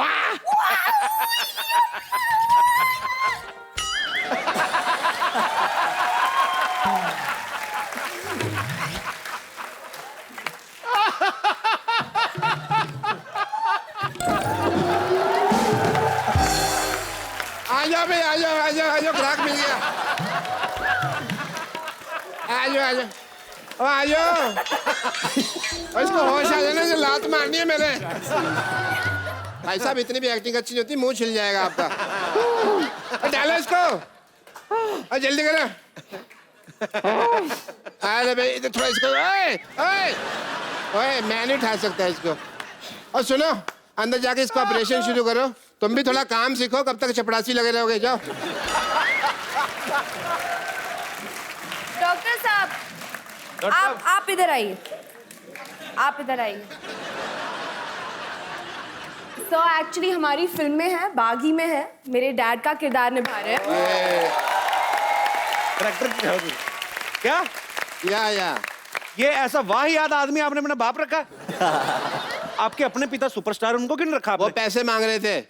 आ जाओ भाई, आ जाओ आ जाओ आ जाओ, ग्राहक मिल गया। आ जाओ आ जाओ, आ जाओ। इसको होश आ जाना, जो लात मारनी है मैंने। भाई साहब इतनी भी एक्टिंग अच्छी नहीं होती, मुंह छिल जाएगा आपका। डालो इसको, और जल्दी करो। अरे भाई इधर थोड़ा इसको, ओए ओए ओए, मैं नहीं उठा सकता इसको। और सुनो, अंदर जाके इसको ऑपरेशन शुरू करो। तुम भी थोड़ा काम सीखो, कब तक चपड़ासी लगे रहोगे? जाओ। डॉक्टर साहब, आप इधर आइए, आप इधर आइए। सो एक्चुअली हमारी फिल्म में है, बागी में है, मेरे डैड का किरदार निभा रहे हैं। क्या या ये ऐसा वाहियात आदमी आपने अपना बाप रखा? आपके अपने पिता सुपरस्टार, उनको क्यों नहीं रखा वो आपने? पैसे मांग रहे थे।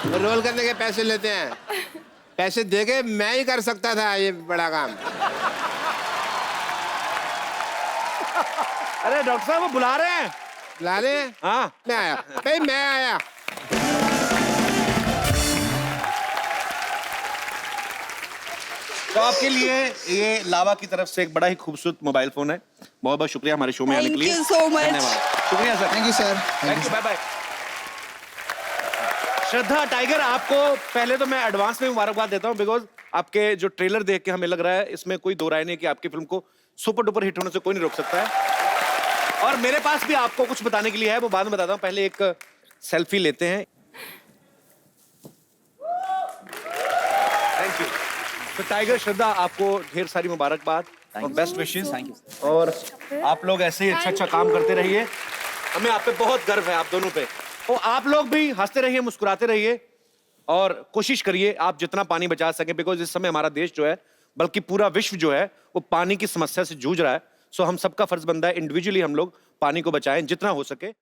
वो रोल करने के पैसे लेते हैं। पैसे देके मैं ही कर सकता था ये बड़ा काम। अरे डॉक्टर साहब वो बुला रहे हैं। बुला रहे हैं? हाँ मैं आया भाई, मैं आया। तो आपके लिए ये लावा की तरफ से एक बड़ा ही खूबसूरत मोबाइल फोन है। बहुत बहुत शुक्रिया हमारे शो में आने के लिए। Thank you so much. धन्यवाद, शुक्रिया sir. Thank you sir. Thank you, bye bye. Shraddha Tiger, आपको पहले तो मैं एडवांस में मुबारकबाद देता हूँ, बिकॉज आपके जो ट्रेलर देख के हमें लग रहा है इसमें कोई दो राय नहीं कि आपकी फिल्म को सुपर डुपर हिट होने से कोई नहीं रोक सकता है। और मेरे पास भी आपको कुछ बताने के लिए है, वो बाद में बताता हूँ। पहले एक सेल्फी लेते हैं। Thank you. तो टाइगर, श्रद्धा, आपको ढेर सारी मुबारकबाद और बेस्ट विशेस। Thank you. और आप लोग ऐसे ही अच्छा काम करते रहिए। हमें आप पे बहुत गर्व है, आप दोनों पे। और आप लोग भी हंसते रहिए, मुस्कुराते रहिए और कोशिश करिए आप जितना पानी बचा सकें, बिकॉज इस समय हमारा देश जो है, बल्कि पूरा विश्व जो है, वो पानी की समस्या से जूझ रहा है। सो हम सबका फर्ज बनता है इंडिविजुअली हम लोग पानी को बचाएं जितना हो सके।